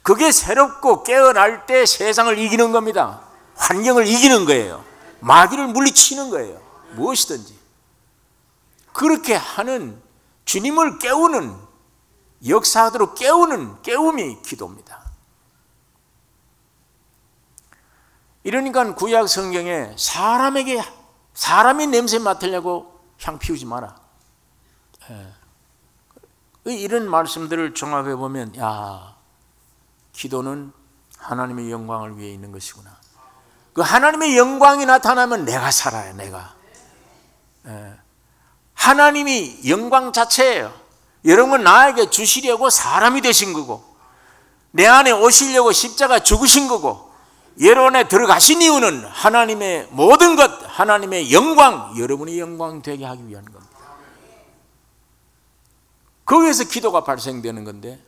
Speaker 1: 그게 새롭고 깨어날 때 세상을 이기는 겁니다. 환경을 이기는 거예요. 마귀를 물리치는 거예요. 무엇이든지. 그렇게 하는 주님을 깨우는 역사하도록 깨우는 깨움이 기도입니다. 이러니까 구약 성경에 사람이 냄새 맡으려고 향 피우지 마라. 이런 말씀들을 종합해 보면 기도는 하나님의 영광을 위해 있는 것이구나. 그 하나님의 영광이 나타나면 내가 살아요. 내가. 하나님이 영광 자체예요. 여러분 나에게 주시려고 사람이 되신 거고 내 안에 오시려고 십자가 죽으신 거고 여러분에 들어가신 이유는 하나님의 모든 것, 하나님의 영광, 여러분의 영광 되게 하기 위한 겁니다. 거기에서 기도가 발생되는 건데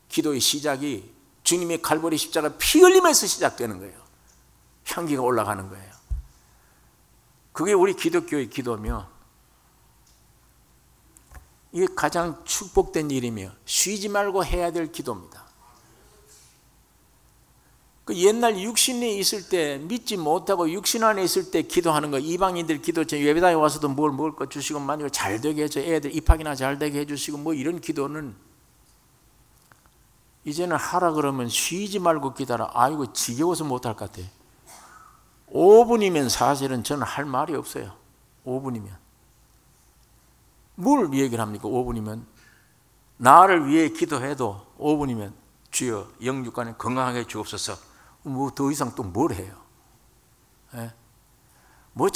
Speaker 1: 기도의 시작이 주님의 칼보리 십자가 피 흘림에서 시작되는 거예요. 향기가 올라가는 거예요. 그게 우리 기독교의 기도며 이게 가장 축복된 일이며 쉬지 말고 해야 될 기도입니다. 그 옛날 육신에 있을 때 믿지 못하고 육신 안에 있을 때 기도하는 거, 이방인들 기도, 예배당에 와서도 뭘 먹을 거 주시고 만약에 잘 되게 해줘, 애들 입학이나 잘 되게 해주시고 뭐 이런 기도는 이제는 하라 그러면 쉬지 말고 기도하라. 아이고 지겨워서 못할 것 같아. 5분이면 사실은 저는 할 말이 없어요. 5분이면 뭘 얘기를 합니까? 5분이면 나를 위해 기도해도 5분이면 주여 영육간에 건강하게 주옵소서. 뭐 더 이상 또 뭘 해요? 예? 뭐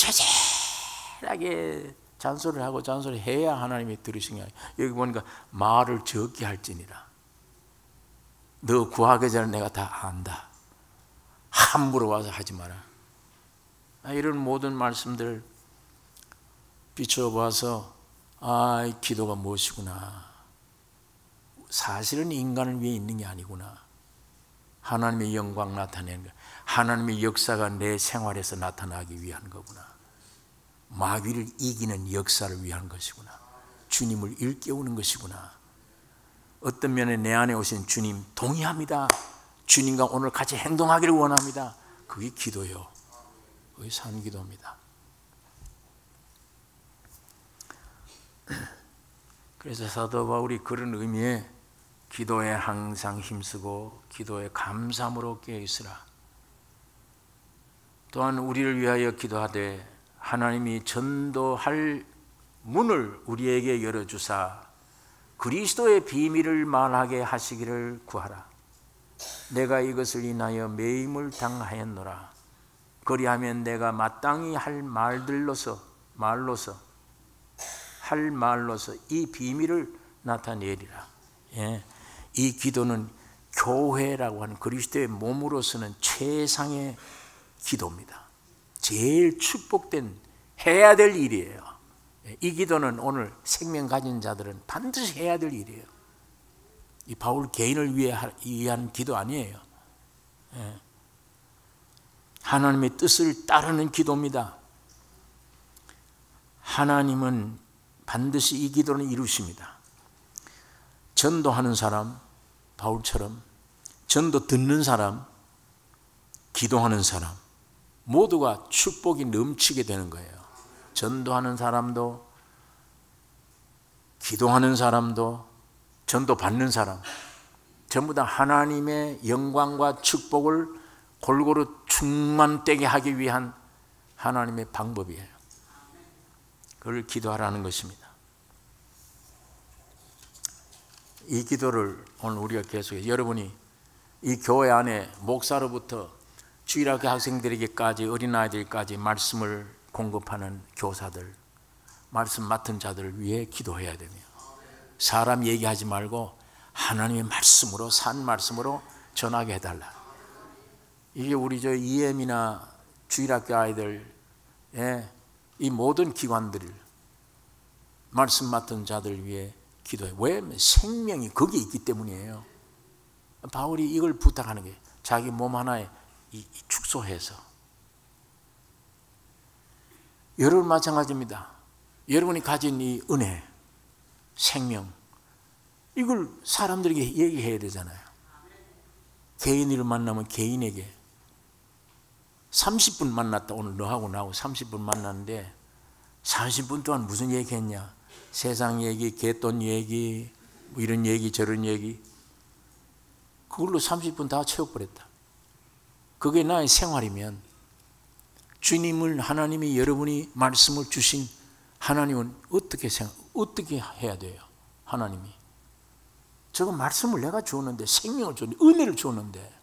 Speaker 1: 자잘하게 잔소리를 하고 잔소리 해야 하나님이 들으신 게 아니에요. 여기 보니까 말을 적게 할지니라. 너 구하기 전에 내가 다 안다. 함부로 와서 하지 마라. 이런 모든 말씀들 비춰봐서 이 기도가 무엇이구나. 사실은 인간을 위해 있는 게 아니구나. 하나님의 영광 나타내는 거, 하나님의 역사가 내 생활에서 나타나기 위한 거구나. 마귀를 이기는 역사를 위한 것이구나. 주님을 일깨우는 것이구나. 어떤 면에 내 안에 오신 주님 동의합니다. 주님과 오늘 같이 행동하기를 원합니다. 그게 기도요. 그게 산기도입니다. 그래서 사도 바울이 그런 의미에 기도에 항상 힘쓰고 기도에 감사함으로 깨어있으라. 또한 우리를 위하여 기도하되 하나님이 전도할 문을 우리에게 열어주사 그리스도의 비밀을 말하게 하시기를 구하라. 내가 이것을 인하여 매임을 당하였노라. 그리하면 내가 마땅히 할 말로서 이 비밀을 나타내리라. 예. 이 기도는 교회라고 하는 그리스도의 몸으로서는 최상의 기도입니다. 제일 축복된 해야 될 일이에요. 이 기도는 오늘 생명 가진 자들은 반드시 해야 될 일이에요. 이 바울 개인을 위한 기도 아니에요. 예. 하나님의 뜻을 따르는 기도입니다. 하나님은 반드시 이 기도는 이루십니다. 전도하는 사람, 바울처럼 전도 듣는 사람, 기도하는 사람 모두가 축복이 넘치게 되는 거예요. 전도하는 사람도, 기도하는 사람도, 전도 받는 사람 전부 다 하나님의 영광과 축복을 골고루 충만되게 하기 위한 하나님의 방법이에요. 그걸 기도하라는 것입니다. 이 기도를 오늘 우리가 계속해서 여러분이 이 교회 안에 목사로부터 주일학교 학생들에게까지 어린아이들까지 말씀을 공급하는 교사들, 말씀 맡은 자들을 위해 기도해야 되며 사람 얘기하지 말고 하나님의 말씀으로 산 말씀으로 전하게 해달라. 이게 우리 저 EM이나 주일학교 아이들, 이 모든 기관들 말씀 맡은 자들 위해 기도해. 왜? 생명이 거기에 있기 때문이에요. 바울이 이걸 부탁하는 게 자기 몸 하나에 축소해서. 여러분 마찬가지입니다. 여러분이 가진 이 은혜, 생명 이걸 사람들에게 얘기해야 되잖아요. 개인을 만나면 개인에게 30분 만났다. 오늘 너하고 나하고 30분 만났는데 30분 동안 무슨 얘기했냐? 세상 얘기, 개돈 얘기, 뭐 이런 얘기 저런 얘기 그걸로 30분 다 채워버렸다. 그게 나의 생활이면 주님을 하나님이 여러분이 말씀을 주신 하나님은 어떻게 해야 돼요? 하나님이 저거 말씀을 내가 주었는데 생명을 주었는데 은혜를 주었는데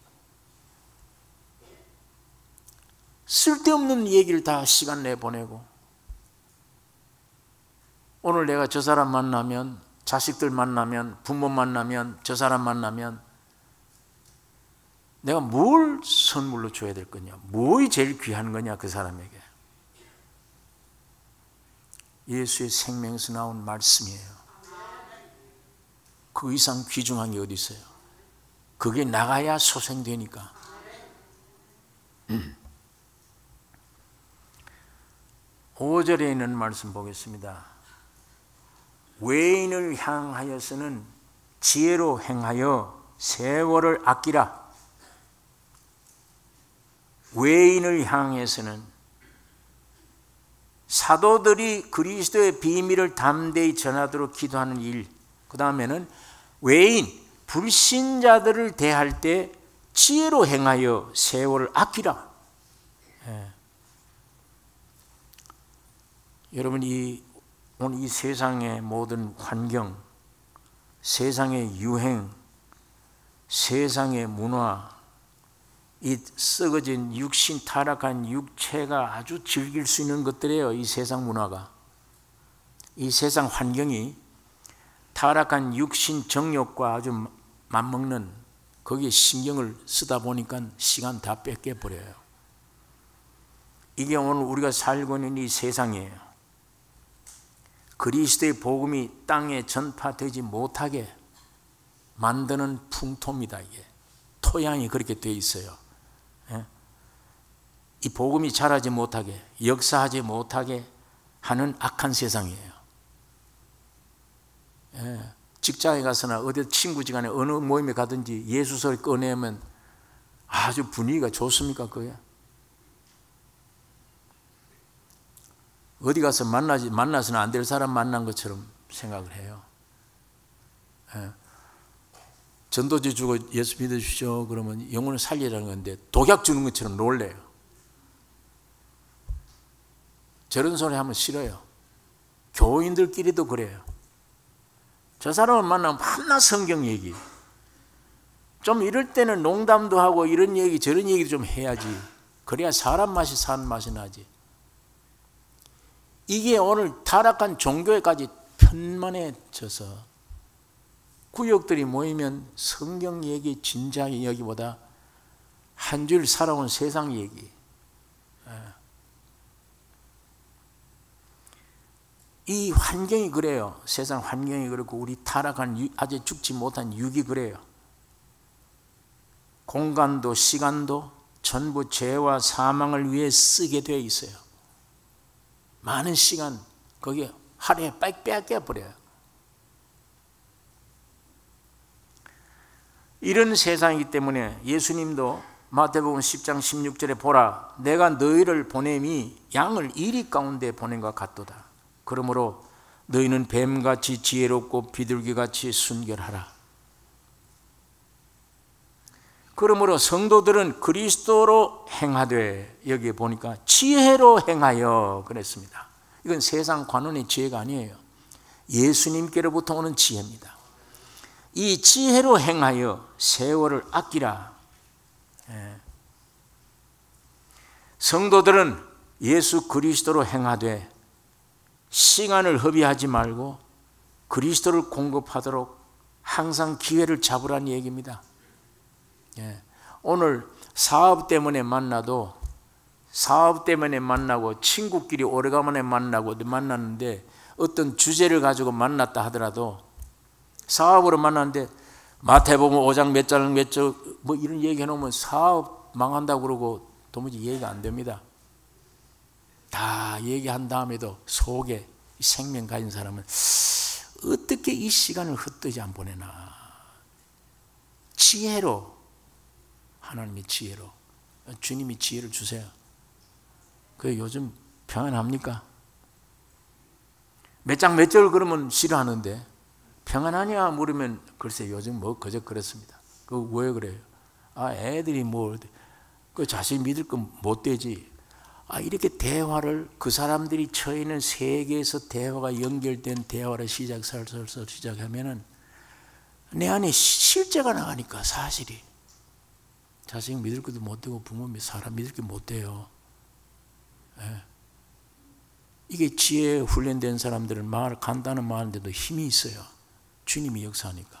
Speaker 1: 쓸데없는 얘기를 다 시간 내보내고 오늘 내가 저 사람 만나면 자식들 만나면 부모 만나면 저 사람 만나면 내가 뭘 선물로 줘야 될 거냐? 뭐이 제일 귀한 거냐 그 사람에게? 예수의 생명에서 나온 말씀이에요. 그 이상 귀중한 게 어디 있어요? 그게 나가야 소생되니까. 5절에 있는 말씀 보겠습니다. 외인을 향하여서는 지혜로 행하여 세월을 아끼라. 외인을 향해서는 사도들이 그리스도의 비밀을 담대히 전하도록 기도하는 일, 그 다음에는 외인, 불신자들을 대할 때 지혜로 행하여 세월을 아끼라. 여러분, 오늘 이 세상의 모든 환경, 세상의 유행, 세상의 문화, 이 썩어진 육신, 타락한 육체가 아주 즐길 수 있는 것들이에요. 이 세상 문화가, 이 세상 환경이 타락한 육신 정욕과 아주 맞먹는, 거기에 신경을 쓰다 보니까 시간 다 뺏겨버려요. 이게 오늘 우리가 살고 있는 이 세상이에요. 그리스도의 복음이 땅에 전파되지 못하게 만드는 풍토입니다. 이게 토양이 그렇게 되어 있어요. 이 복음이 자라지 못하게, 역사하지 못하게 하는 악한 세상이에요. 직장에 가서나 어디 친구지간에 어느 모임에 가든지 예수 소리 꺼내면 아주 분위기가 좋습니까? 그게 어디 가서 만나서는 안 될 사람 만난 것처럼 생각을 해요. 전도지 주고 예수 믿으십시오 그러면 영혼을 살리라는 건데 독약 주는 것처럼 놀래요. 저런 소리 하면 싫어요. 교인들끼리도 그래요. 저 사람을 만나면 맨날 성경 얘기, 좀 이럴 때는 농담도 하고 이런 얘기 저런 얘기도 좀 해야지. 그래야 사람 맛이 사는 맛이 나지. 이게 오늘 타락한 종교에까지 편만해져서 구역들이 모이면 성경 얘기, 진작 얘기보다 한 줄 살아온 세상 얘기, 이 환경이 그래요. 세상 환경이 그렇고 우리 타락한 아직 죽지 못한 육이 그래요. 공간도 시간도 전부 죄와 사망을 위해 쓰게 되어 있어요. 많은 시간 거기에 하루에 빽 뺏겨버려요. 이런 세상이기 때문에 예수님도 마태복음 10장 16절에 보라 내가 너희를 보냄이 양을 이리 가운데 보낸 것 같도다. 그러므로 너희는 뱀같이 지혜롭고 비둘기같이 순결하라. 그러므로 성도들은 그리스도로 행하되, 여기에 보니까 지혜로 행하여 그랬습니다. 이건 세상 관원의 지혜가 아니에요. 예수님께로부터 오는 지혜입니다. 이 지혜로 행하여 세월을 아끼라. 성도들은 예수 그리스도로 행하되 시간을 허비하지 말고 그리스도를 공급하도록 항상 기회를 잡으라는 얘기입니다. 오늘 사업 때문에 만나고 친구끼리 오래간만에 만났는데 어떤 주제를 가지고 만났다 하더라도 사업으로 만났는데 마태복음 5장 몇 장 몇 절 뭐 이런 얘기 해놓으면 사업 망한다고 그러고 도무지 이해가 안 됩니다. 다 얘기한 다음에도 속에 생명 가진 사람은 어떻게 이 시간을 헛되지 안 보내나. 지혜로, 하나님의 지혜로, 주님이 지혜를 주세요. 그게 요즘 평안합니까? 몇 장 몇 절 그러면 싫어하는데 평안하냐 물으면 글쎄 요즘 뭐 그저 그렇습니다. 그 왜 그래요? 애들이 그 자식 믿을 건 못 되지. 이렇게 대화를, 그 사람들이 처해 있는 세계에서 대화가 연결된 대화를 설설 시작하면은 내 안에 실제가 나가니까 사실이 자식 믿을 것도 못 되고 부모 사람 믿을 게 못 돼요. 이게 지혜 훈련된 사람들은 간단한 말인데도 힘이 있어요. 주님이 역사하니까.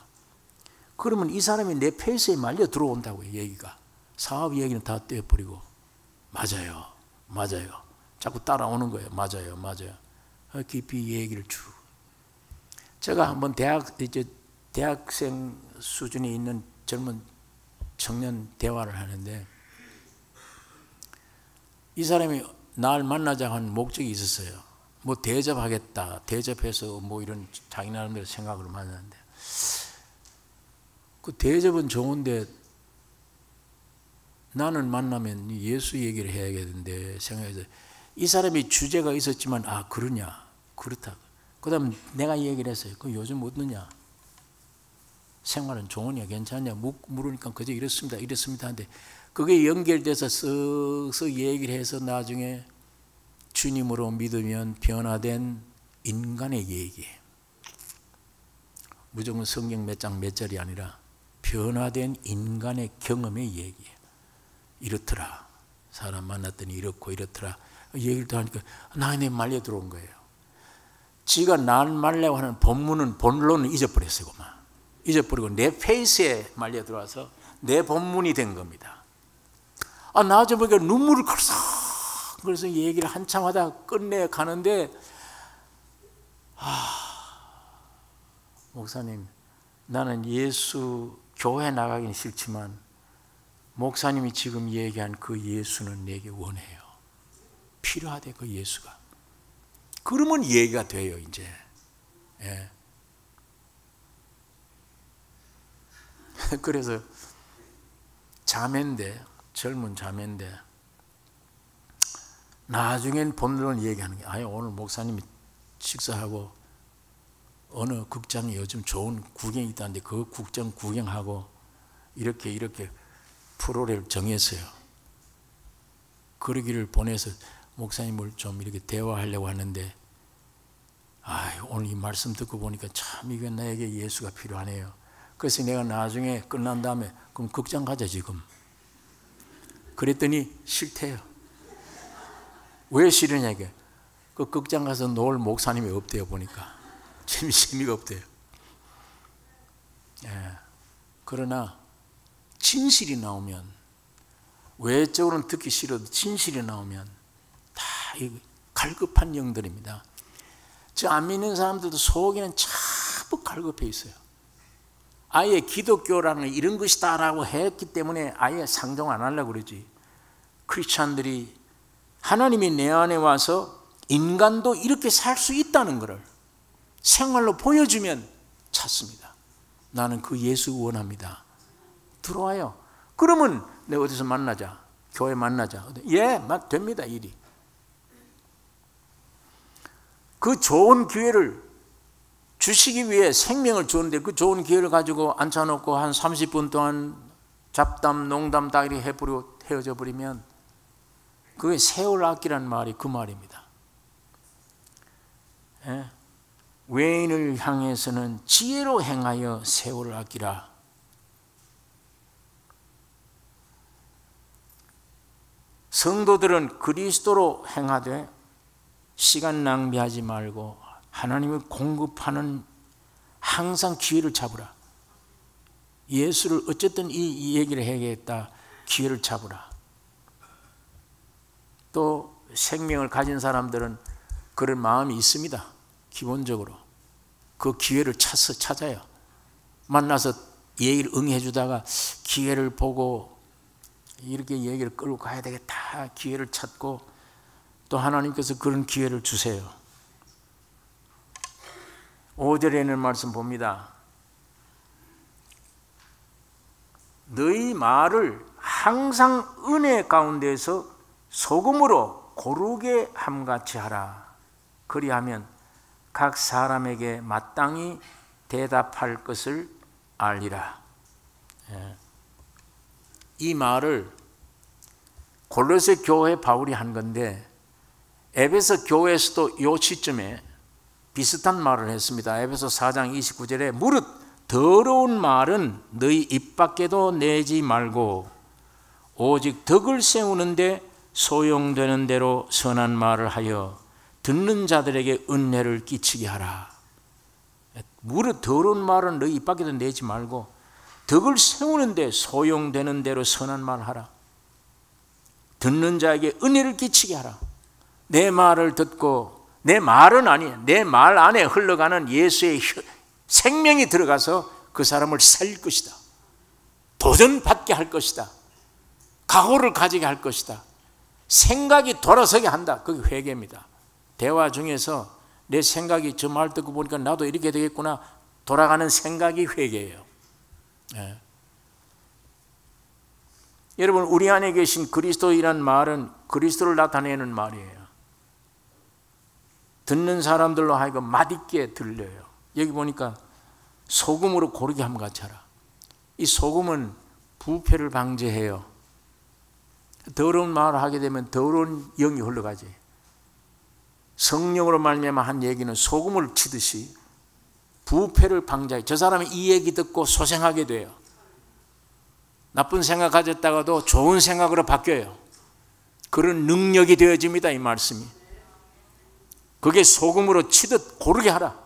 Speaker 1: 그러면 이 사람이 내 페이스에 말려 들어온다고요. 얘기가. 사업 얘기는 다 떼어버리고 맞아요. 자꾸 따라오는 거예요. 맞아요. 깊이 얘기를 쭉. 제가 한번 대학생 수준에 있는 젊은 청년 대화를 하는데 이 사람이 날 만나자 한 목적이 있었어요. 뭐 대접하겠다, 대접해서 뭐 이런 자기 나름대로 생각을 만났는데, 그 대접은 좋은데 나는 만나면 예수 얘기를 해야겠는데 생각해서, 이 사람이 주제가 있었지만 그러냐, 그렇다. 그 다음 내가 얘기를 했어요. 그 요즘 어떠냐, 생활은 좋으냐, 괜찮냐 물으니까 그저 이렇습니다 이렇습니다 하는데, 그게 연결돼서 쓱쓱 얘기를 해서 나중에 주님으로 믿으면 변화된 인간의 얘기예요. 무조건 성경 몇 장 몇 절이 아니라 변화된 인간의 경험의 얘기예요. 이렇더라, 사람 만났더니 이렇고 이렇더라 얘기를 또 하니까 나에 말려 들어온 거예요. 지가 날 말려고 하는 본론은 잊어버렸어요. 잊어버리고 내 페이스에 말려 들어와서 내 본문이 된 겁니다. 나중에 보니까 눈물을 걸썩, 그래서 얘기를 한참 하다 끝내 가는데, 목사님, 나는 예수 교회 나가긴 싫지만 목사님이 지금 얘기한 그 예수는 내게 원해요. 필요하대, 그 예수가. 그러면 얘기가 돼요, 이제. 예. 그래서 자매인데, 젊은 자매인데, 나중엔 본론을 얘기하는 게, 오늘 목사님이 식사하고 어느 극장에 요즘 좋은 구경이 있다는데 그 극장 구경하고 이렇게 프로를 정했어요. 그러기를 보내서 목사님을 좀 이렇게 대화하려고 하는데, 오늘 이 말씀 듣고 보니까 참 이게 나에게 예수가 필요하네요. 그래서 내가 나중에 끝난 다음에 그럼 극장 가자 지금. 그랬더니 싫대요. 왜 싫으냐 이게. 그 극장 가서 놀 목사님이 없대요. 보니까 재미가 없대요. 예. 그러나 진실이 나오면, 외적으로는 듣기 싫어도 진실이 나오면 다 갈급한 영들입니다. 저 안 믿는 사람들도 속에는 참 갈급해 있어요. 아예 기독교라는 이런 것이다 라고 했기 때문에 아예 상종 안 하려고 그러지. 크리스찬들이 하나님이 내 안에 와서 인간도 이렇게 살 수 있다는 것을 생활로 보여주면 찾습니다. 나는 그 예수 원합니다. 들어와요. 그러면 내가 어디서 만나자, 교회 만나자. 예, 됩니다. 일이. 그 좋은 기회를 주시기 위해 생명을 주는데, 그 좋은 기회를 가지고 앉혀놓고 한 30분 동안 잡담 농담 다 이렇게 해버리고 헤어져 버리면, 그게 세월 아끼라는 말이 그 말입니다. 예? 외인을 향해서는 지혜로 행하여 세월을 아끼라. 성도들은 그리스도로 행하되 시간 낭비하지 말고 하나님을 공급하는 항상 기회를 잡으라. 예수를 어쨌든 이 얘기를 해야겠다. 기회를 잡으라. 또 생명을 가진 사람들은 그런 마음이 있습니다. 기본적으로 그 기회를 찾아요. 만나서 얘기를 응해 주다가 기회를 보고 이렇게 얘기를 끌고 가야 되겠다. 기회를 찾고, 또 하나님께서 그런 기회를 주세요. 5절에 있는 말씀 봅니다. 너희 말을 항상 은혜 가운데서 소금으로 고르게 함같이 하라. 그리하면 각 사람에게 마땅히 대답할 것을 알리라. 이 말을 골로새 교회 바울이 한 건데, 에베소 교회에서도 이 시점에 비슷한 말을 했습니다. 에베소 4장 29절에 무릇 더러운 말은 너희 입 밖에도 내지 말고 오직 덕을 세우는데 소용되는 대로 선한 말을 하여 듣는 자들에게 은혜를 끼치게 하라. 무릇 더러운 말은 너희 입 밖에도 내지 말고 덕을 세우는데 소용되는 대로 선한 말을 하라. 듣는 자에게 은혜를 끼치게 하라. 내 말을 듣고, 내 말은 아니에요. 내 말 안에 흘러가는 예수의 생명이 들어가서 그 사람을 살릴 것이다. 도전받게 할 것이다. 각오를 가지게 할 것이다. 생각이 돌아서게 한다. 그게 회개입니다. 대화 중에서 내 생각이 저 말 듣고 보니까 나도 이렇게 되겠구나 돌아가는 생각이 회개예요. 네. 여러분, 우리 안에 계신 그리스도이란 말은 그리스도를 나타내는 말이에요. 듣는 사람들로 하여금 맛있게 들려요. 여기 보니까 소금으로 고르게 함 같이 하라. 이 소금은 부패를 방지해요. 더러운 말을 하게 되면 더러운 영이 흘러가지. 성령으로 말미암아 한 얘기는 소금을 치듯이 부패를 방지해. 저 사람이 이 얘기 듣고 소생하게 돼요. 나쁜 생각 가졌다가도 좋은 생각으로 바뀌어요. 그런 능력이 되어집니다. 이 말씀이. 그게 소금으로 치듯 고르게 하라.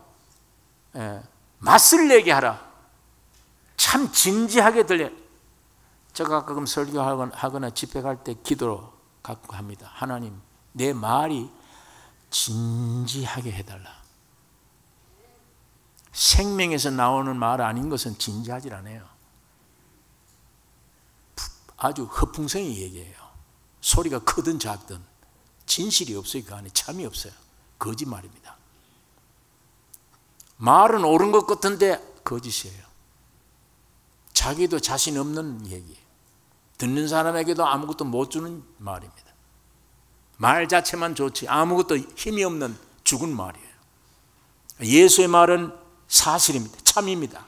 Speaker 1: 예, 맛을 내게 하라. 참 진지하게 들려. 제가 가끔 설교하거나 집회 갈 때 기도로 갖고 합니다. 하나님, 내 말이 진지하게 해달라. 생명에서 나오는 말 아닌 것은 진지하지 않아요. 아주 허풍성이 얘기해요. 소리가 크든 작든 진실이 없어요. 그 안에 참이 없어요. 거짓말입니다. 말은 옳은 것 같은데 거짓이에요. 자기도 자신 없는 얘기예요. 듣는 사람에게도 아무것도 못 주는 말입니다. 말 자체만 좋지 아무것도 힘이 없는 죽은 말이에요. 예수의 말은 사실입니다. 참입니다.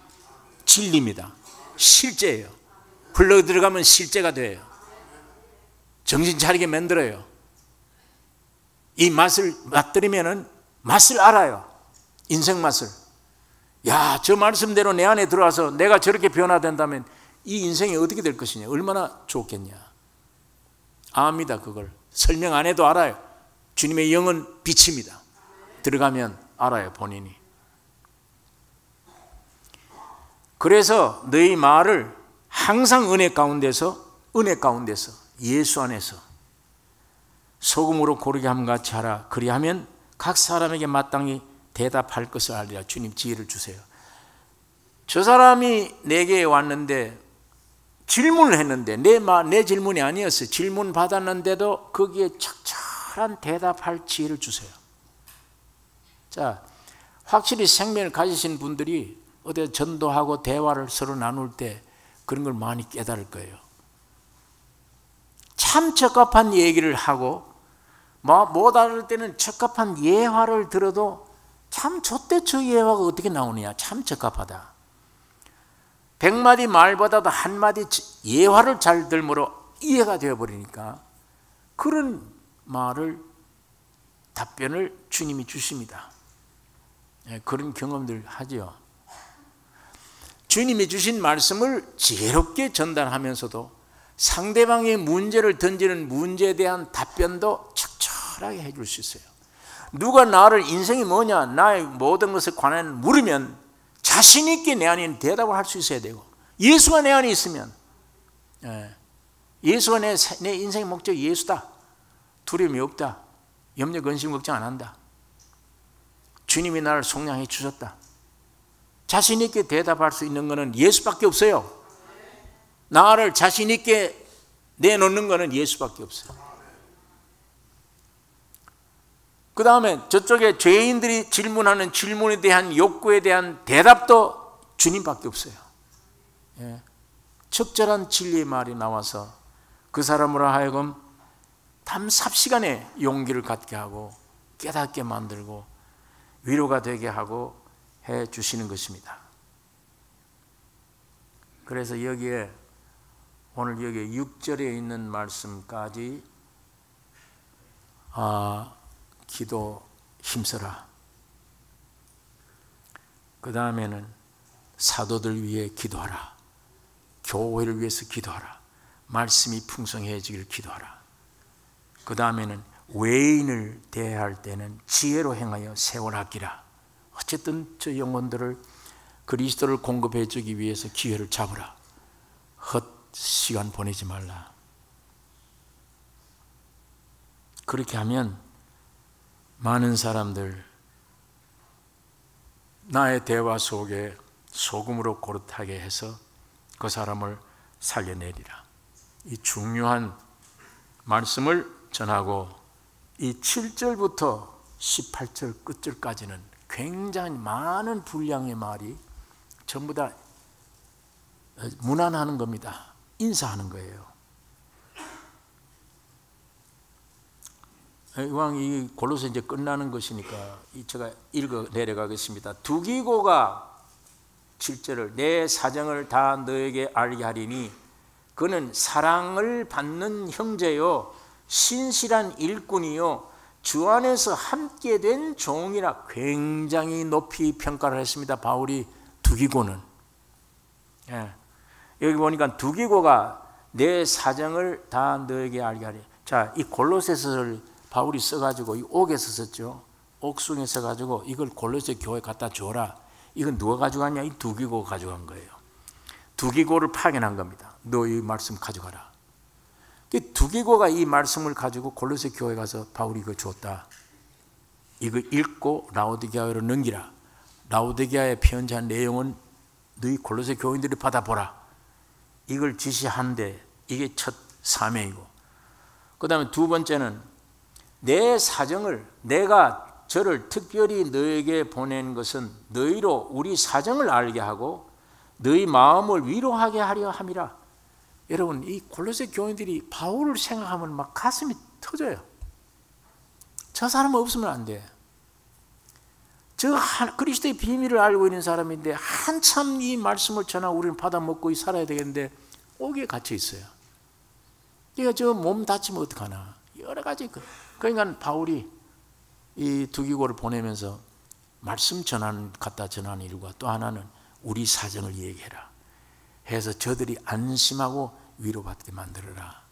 Speaker 1: 진리입니다. 실제예요. 흘러 들어가면 실제가 돼요. 정신 차리게 만들어요. 이 맛을 맛들이면은 맛을 알아요. 인생 맛을. 야, 저 말씀대로 내 안에 들어와서 내가 저렇게 변화된다면 이 인생이 어떻게 될 것이냐, 얼마나 좋겠냐. 압니다. 그걸 설명 안 해도 알아요. 주님의 영은 빛입니다. 들어가면 알아요, 본인이. 그래서 너희 말을 항상 은혜 가운데서 예수 안에서 소금으로 고르게 함같이 하라. 그리하면 각 사람에게 마땅히 대답할 것을 알리라. 주님 지혜를 주세요. 저 사람이 내게 왔는데 질문을 했는데 내 질문이 아니었어요. 질문 받았는데도 거기에 적절한 대답할 지혜를 주세요. 자, 확실히 생명을 가지신 분들이 어디 전도하고 대화를 서로 나눌 때 그런 걸 많이 깨달을 거예요. 참 적합한 얘기를 하고 못 알을 때는 적합한 예화를 들어도 참 저때 저 예화가 어떻게 나오느냐, 참 적합하다. 100마디 말보다도 한마디 예화를 잘 들므로 이해가 되어버리니까 그런 말을 답변을 주님이 주십니다. 그런 경험들 하죠. 주님이 주신 말씀을 지혜롭게 전달하면서도 상대방의 문제를 던지는 문제에 대한 답변도 적절하게 해줄 수 있어요. 누가 나를 인생이 뭐냐, 나의 모든 것에 관해 물으면 자신 있게 내 안에 대답을 할 수 있어야 되고, 예수가 내 안에 있으면, 예수가 내 인생의 목적이 예수다, 두려움이 없다, 염려 근심 걱정 안 한다, 주님이 나를 속량해 주셨다, 자신 있게 대답할 수 있는 것은 예수밖에 없어요. 나를 자신 있게 내놓는 것은 예수밖에 없어요. 그 다음에 저쪽에 죄인들이 질문하는 질문에 대한 욕구에 대한 대답도 주님밖에 없어요. 적절한 진리의 말이 나와서 그 사람으로 하여금 담삽시간에 용기를 갖게 하고 깨닫게 만들고 위로가 되게 하고 해 주시는 것입니다. 그래서 여기에 오늘 여기 6절에 있는 말씀까지 기도 힘써라. 그 다음에는 사도들 위해 기도하라. 교회를 위해서 기도하라. 말씀이 풍성해지기를 기도하라. 그 다음에는 외인을 대할 때는 지혜로 행하여 세월 아끼라. 어쨌든 저 영혼들을 그리스도를 공급해 주기 위해서 기회를 잡으라. 헛 시간 보내지 말라. 그렇게 하면 많은 사람들 나의 대화 속에 소금으로 고르타게 해서 그 사람을 살려내리라. 이 중요한 말씀을 전하고 이 7절부터 18절 끝절까지는 굉장히 많은 분량의 말이 전부 다 문안하는 겁니다. 인사하는 거예요. 이왕 이 골로새 이제 끝나는 것이니까 제가 읽어 내려가겠습니다. 두기고가 7절을 내 사정을 다 너에게 알게 하리니 그는 사랑을 받는 형제요 신실한 일꾼이요 주 안에서 함께 된 종이라. 굉장히 높이 평가를 했습니다. 바울이 두기고는. 여기 보니까 두기고가 내 사정을 다 너에게 알게 하리. 자, 이 골로새서를 바울이 써가지고 이 옥에서 썼죠. 옥중에 써가지고 이걸 골로새 교회 갖다 줘라. 이건 누가 가져갔냐? 이 두기고가 가져간 거예요. 두기고를 파견한 겁니다. 너 이 말씀 가져가라. 두기고가 이 말씀을 가지고 골로새 교회 가서 바울이 이거 줬다. 이거 읽고 라오디게아로 넘기라. 라오디게아에 편지한 내용은 너희 골로새 교인들이 받아보라. 이걸 지시한데 이게 첫 사명이고, 그 다음에 두 번째는 내 사정을, 내가 저를 특별히 너에게 보낸 것은 너희로 우리 사정을 알게 하고 너희 마음을 위로하게 하려 함이라. 여러분, 이 골로새 교인들이 바울을 생각하면 막 가슴이 터져요. 저 사람은 없으면 안 돼. 저 그리스도의 비밀을 알고 있는 사람인데 한참 이 말씀을 전하고 우리는 받아먹고 살아야 되겠는데 옥에 갇혀 있어요. 그러니까 저 몸 다치면 어떡하나. 여러 가지. 그러니까 바울이 이 두기고를 보내면서 말씀 갖다 전하는 일과 또 하나는 우리 사정을 얘기해라 해서 저들이 안심하고 위로받게 만들어라.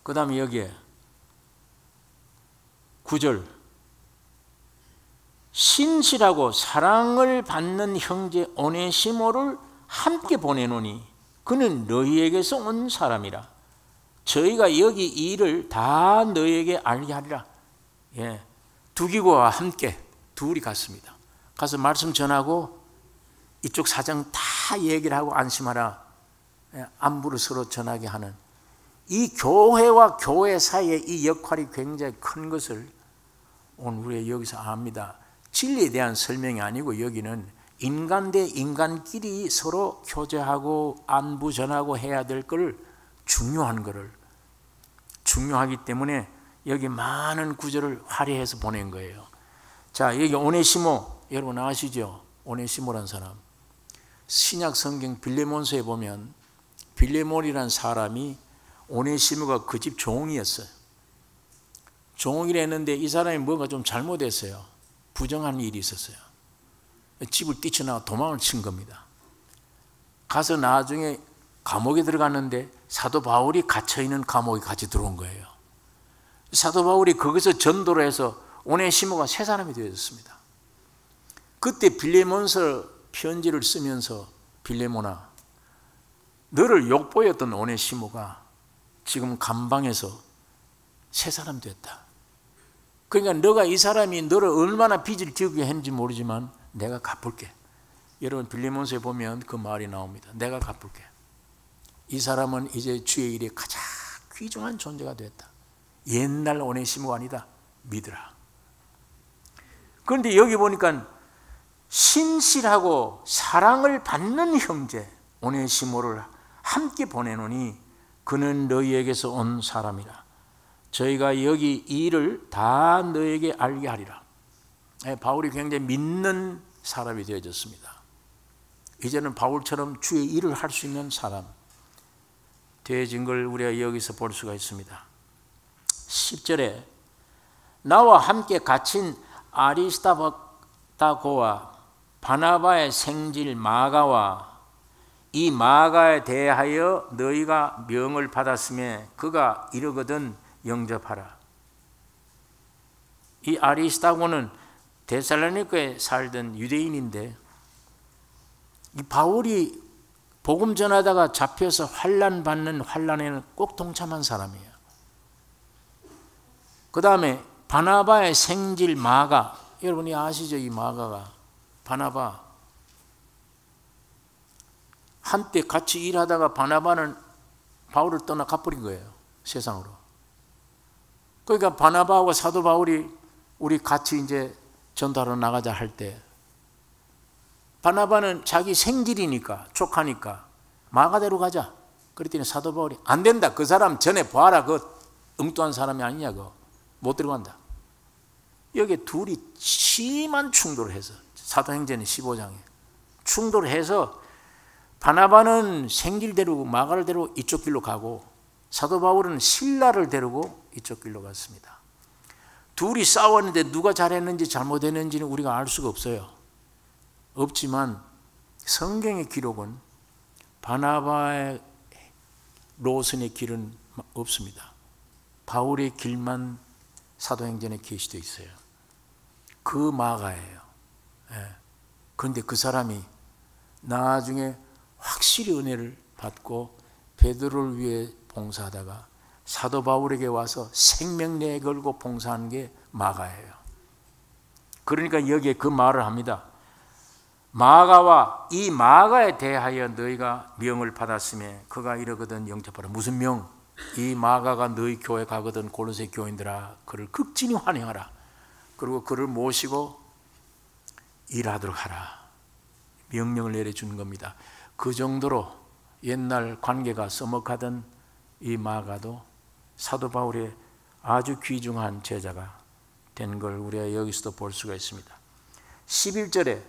Speaker 1: 그 다음에 여기에 9절 신실하고 사랑을 받는 형제 오네시모를 함께 보내노니 그는 너희에게서 온 사람이라. 저희가 여기 이 일을 다 너희에게 알게 하리라. 두기고와 함께 둘이 갔습니다. 가서 말씀 전하고 이쪽 사정 다 얘기를 하고 안심하라. 안부를 서로 전하게 하는 이 교회와 교회 사이의 이 역할이 굉장히 큰 것을 오늘 우리가 여기서 압니다. 진리에 대한 설명이 아니고 여기는 인간 대 인간끼리 서로 교제하고 안부 전하고 해야 될 걸 중요하기 때문에 여기 많은 구절을 활용해서 보낸 거예요. 자, 여기 오네시모 여러분 아시죠? 오네시모라는 사람 신약 성경 빌레몬서에 보면 빌레몬이라는 사람이 오네시모가 그 집 종이었어요. 종이라 했는데 이 사람이 뭔가 좀 잘못했어요. 부정한 일이 있었어요. 집을 뛰쳐나가 도망을 친 겁니다. 가서 나중에 감옥에 들어갔는데 사도 바울이 갇혀있는 감옥에 같이 들어온 거예요. 사도 바울이 거기서 전도를 해서 오네시모가 새 사람이 되어졌습니다. 그때 빌레몬서 편지를 쓰면서 빌레몬아, 너를 욕보였던 오네시모가 지금 감방에서 새 사람 됐다. 그러니까 너가 이 사람이 너를 얼마나 빚을 지게 했는지 모르지만 내가 갚을게. 여러분 빌레몬서에 보면 그 말이 나옵니다. 내가 갚을게. 이 사람은 이제 주의 일에 가장 귀중한 존재가 됐다. 옛날 오네시모가 아니다. 믿으라. 그런데 여기 보니까 신실하고 사랑을 받는 형제 오네시모를 함께 보내노니 그는 너희에게서 온 사람이라. 저희가 여기 이 일을 다 너에게 알게 하리라. 바울이 굉장히 믿는 사람이 되어졌습니다. 이제는 바울처럼 주의 일을 할 수 있는 사람 되어진 걸 우리가 여기서 볼 수가 있습니다. 10절에 나와 함께 갇힌 아리스타고와 바나바의 생질 마가와 이 마가에 대하여 너희가 명을 받았음에 그가 이르거든 영접하라. 이 아리스타고는 데살로니가에 살던 유대인인데 이 바울이 복음 전하다가 잡혀서 환난 받는 환난에는 꼭 동참한 사람이에요. 그 다음에 바나바의 생질 마가, 여러분이 아시죠? 이 마가가 바나바 한때 같이 일하다가 바나바는 바울을 떠나 가버린 거예요. 세상으로. 그러니까 바나바하고 사도 바울이 우리 같이 이제 전도하러 나가자 할 때 바나바는 자기 생길이니까 족하니까 마가대로 가자. 그랬더니 사도 바울이 안 된다. 그 사람 전에 봐라. 그 엉뚱한 사람이 아니냐. 그거 못 들어간다. 여기에 둘이 심한 충돌을 해서 사도행전 15장에 충돌을 해서 바나바는 생길 데리고 마가를 데리고 이쪽 길로 가고 사도 바울은 실라를 데리고 이쪽 길로 갔습니다. 둘이 싸웠는데 누가 잘했는지 잘못했는지는 우리가 알 수가 없어요. 없지만 성경의 기록은 바나바의 로선의 길은 없습니다. 바울의 길만 사도행전에 게시되어 있어요. 그 마가예요. 그런데 그 사람이 나중에 확실히 은혜를 받고 베드로를 위해 봉사하다가 사도 바울에게 와서 생명 내걸고 봉사한 게 마가예요. 그러니까 여기에 그 말을 합니다. 마가와 이 마가에 대하여 너희가 명을 받았으며 그가 이러거든 영접하라. 무슨 명? 이 마가가 너희 교회 가거든 골로새 교인들아 그를 극진히 환영하라. 그리고 그를 모시고 일하도록 하라. 명령을 내려주는 겁니다. 그 정도로 옛날 관계가 서먹하던 이 마가도 사도 바울의 아주 귀중한 제자가 된 걸 우리가 여기서도 볼 수가 있습니다. 11절에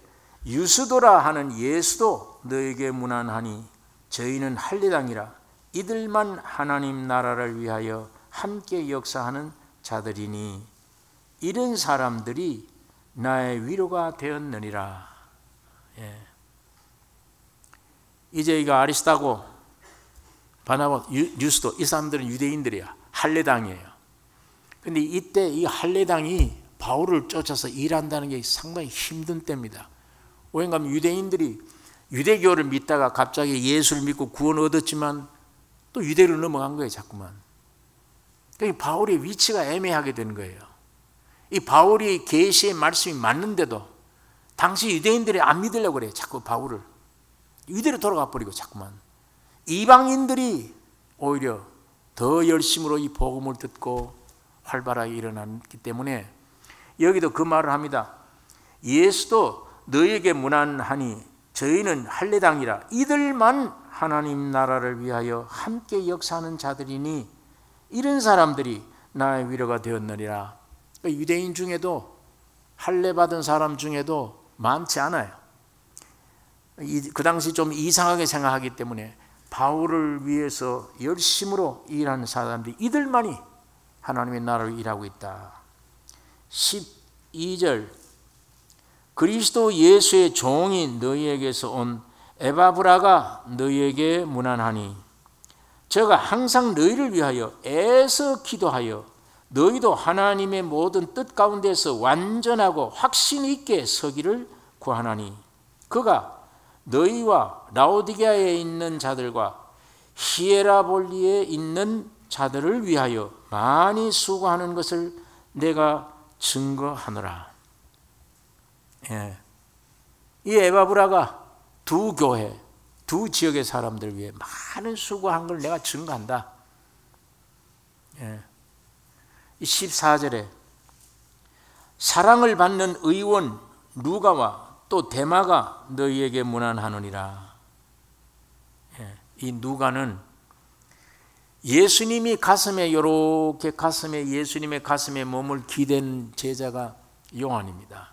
Speaker 1: 유스도라 하는 예수도 너에게 문안하니 저희는 할례당이라 이들만 하나님 나라를 위하여 함께 역사하는 자들이니 이런 사람들이 나의 위로가 되었느니라. 이제 이거 아리스타고 바나바, 유스도 이 사람들은 유대인들이야. 할례당이에요. 근데 이때 이 할례당이 바울을 쫓아서 일한다는 게 상당히 힘든 때입니다. 왜냐하면 유대인들이 유대교를 믿다가 갑자기 예수를 믿고 구원 얻었지만 또 유대로 넘어간 거예요. 자꾸만. 그러니까 바울의 위치가 애매하게 되는 거예요. 이 바울이 계시의 말씀이 맞는데도 당시 유대인들이 안 믿으려고 그래요. 자꾸 바울을. 유대로 돌아가 버리고 자꾸만. 이방인들이 오히려 더 열심으로 이 복음을 듣고 활발하게 일어났기 때문에 여기도 그 말을 합니다. 예수도 너에게 문안하니 저희는 할례당이라 이들만 하나님 나라를 위하여 함께 역사하는 자들이니 이런 사람들이 나의 위로가 되었느니라. 유대인 중에도 할례 받은 사람 중에도 많지 않아요. 그 당시 좀 이상하게 생각하기 때문에 바울을 위해서 열심으로 일하는 사람들이 이들만이 하나님의 나라를 일하고 있다. 12절 그리스도 예수의 종이 너희에게서 온 에바브라가 너희에게 문안하니 저가 항상 너희를 위하여 애써 기도하여 너희도 하나님의 모든 뜻 가운데서 완전하고 확신 있게 서기를 구하나니 그가 너희와 라오디게아에 있는 자들과 히에라볼리에 있는 자들을 위하여 많이 수고하는 것을 내가 증거하노라. 이 에바브라가 두 교회, 두 지역의 사람들 위해 많은 수고한 걸 내가 증거한다. 14절에 사랑을 받는 의원 누가와 또 데마가 너희에게 문안하느니라. 이 누가는 예수님이 가슴에 이렇게 예수님의 가슴에 몸을 기댄 제자가 요한입니다.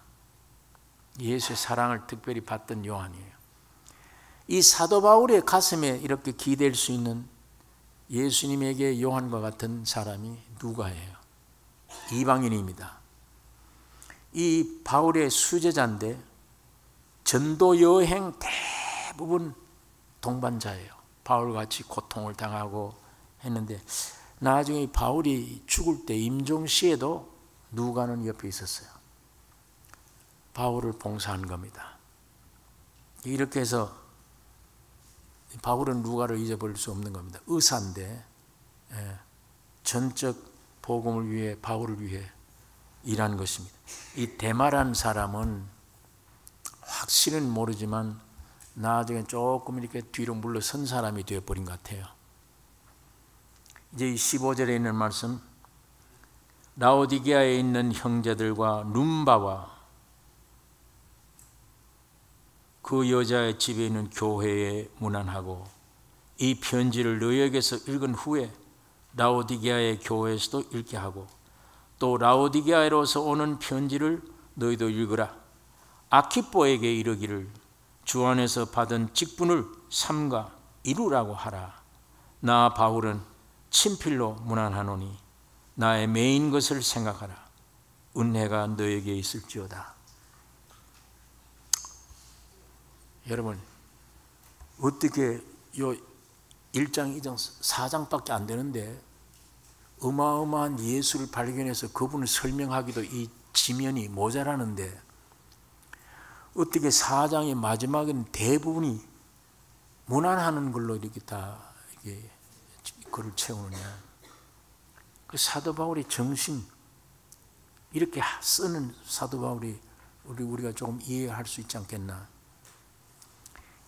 Speaker 1: 예수의 사랑을 특별히 받던 요한이에요. 이 사도 바울의 가슴에 이렇게 기댈 수 있는 예수님에게 요한과 같은 사람이 누가예요. 이방인입니다. 이 바울의 수제자인데 전도 여행 대부분 동반자예요. 바울같이 고통을 당하고 했는데 나중에 바울이 죽을 때 임종시에도 누가는 옆에 있었어요. 바울을 봉사한 겁니다. 이렇게 해서 바울은 누가를 잊어버릴 수 없는 겁니다. 의사인데 전적 복음을 위해 바울을 위해 일한 것입니다. 이 데마라는 사람은 확실은 모르지만 나중에 조금 이렇게 뒤로 물러선 사람이 되어버린 것 같아요. 이제 이 15절에 있는 말씀, 라오디게아에 있는 형제들과 룸바와 그 여자의 집에 있는 교회에 문안하고, 이 편지를 너희에게서 읽은 후에 라오디게아의 교회에서도 읽게 하고, 또 라오디게아로서 오는 편지를 너희도 읽으라. 아키뽀에게 이르기를 주 안에서 받은 직분을 삼가 이루라고 하라. 나 바울은 친필로 문안하노니 나의 매인 것을 생각하라. 은혜가 너에게 있을지어다. 여러분, 어떻게 요 1장, 2장, 4장밖에 안 되는데 어마어마한 예수를 발견해서 그분을 설명하기도 이 지면이 모자라는데, 어떻게 4장의 마지막은 대부분이 문안하는 걸로 이렇게 다 이게 글을 채우느냐. 그 사도 바울의 정신, 이렇게 쓰는 사도 바울이 우리가 조금 이해할 수 있지 않겠나.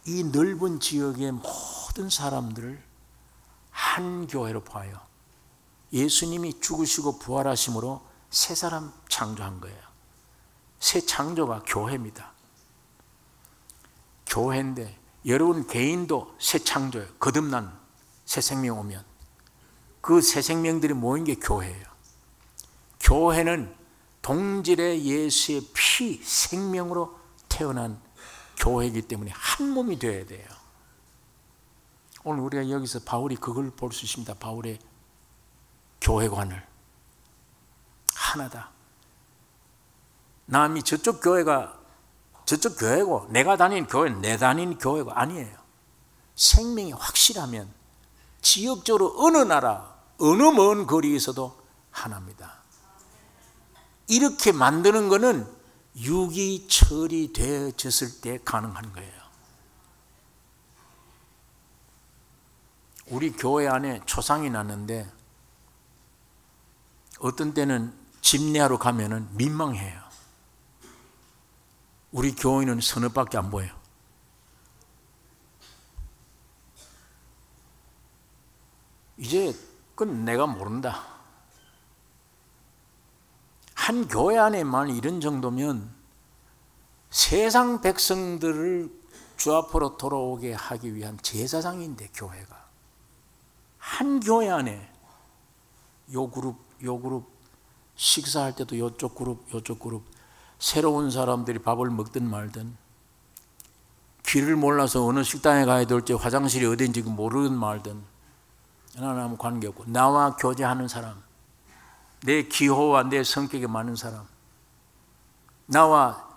Speaker 1: 이 넓은 지역의 모든 사람들을 한 교회로 봐요. 예수님이 죽으시고 부활하심으로 새 사람 창조한 거예요. 새 창조가 교회입니다. 교회인데 여러분 개인도 새 창조예요. 거듭난 새 생명 오면 그 새 생명들이 모인 게 교회예요. 교회는 동질의 예수의 피, 생명으로 태어난 교회이기 때문에 한 몸이 되어야 돼요. 오늘 우리가 여기서 바울이 그걸 볼 수 있습니다. 바울의 교회관을 하나다. 남이 저쪽 교회가 저쪽 교회고 내가 다닌 교회는 내 다닌 교회가 아니에요. 생명이 확실하면 지역적으로 어느 나라, 어느 먼 거리에서도 하나입니다. 이렇게 만드는 것은 육이 처리되어졌을 때 가능한 거예요. 우리 교회 안에 초상이 났는데 어떤 때는 집례하러 가면은 민망해요. 우리 교인은 서너밖에 안 보여요. 이제 그건 내가 모른다. 한 교회 안에만 이런 정도면 세상 백성들을 주 앞으로 돌아오게 하기 위한 제사장인데, 교회가 한 교회 안에 요 그룹 식사할 때도 요쪽 그룹 새로운 사람들이 밥을 먹든 말든, 길을 몰라서 어느 식당에 가야 될지 화장실이 어딘지 모르든 말든 나는 아무 관계없고, 나와 교제하는 사람, 내 기호와 내 성격에 맞는 사람, 나와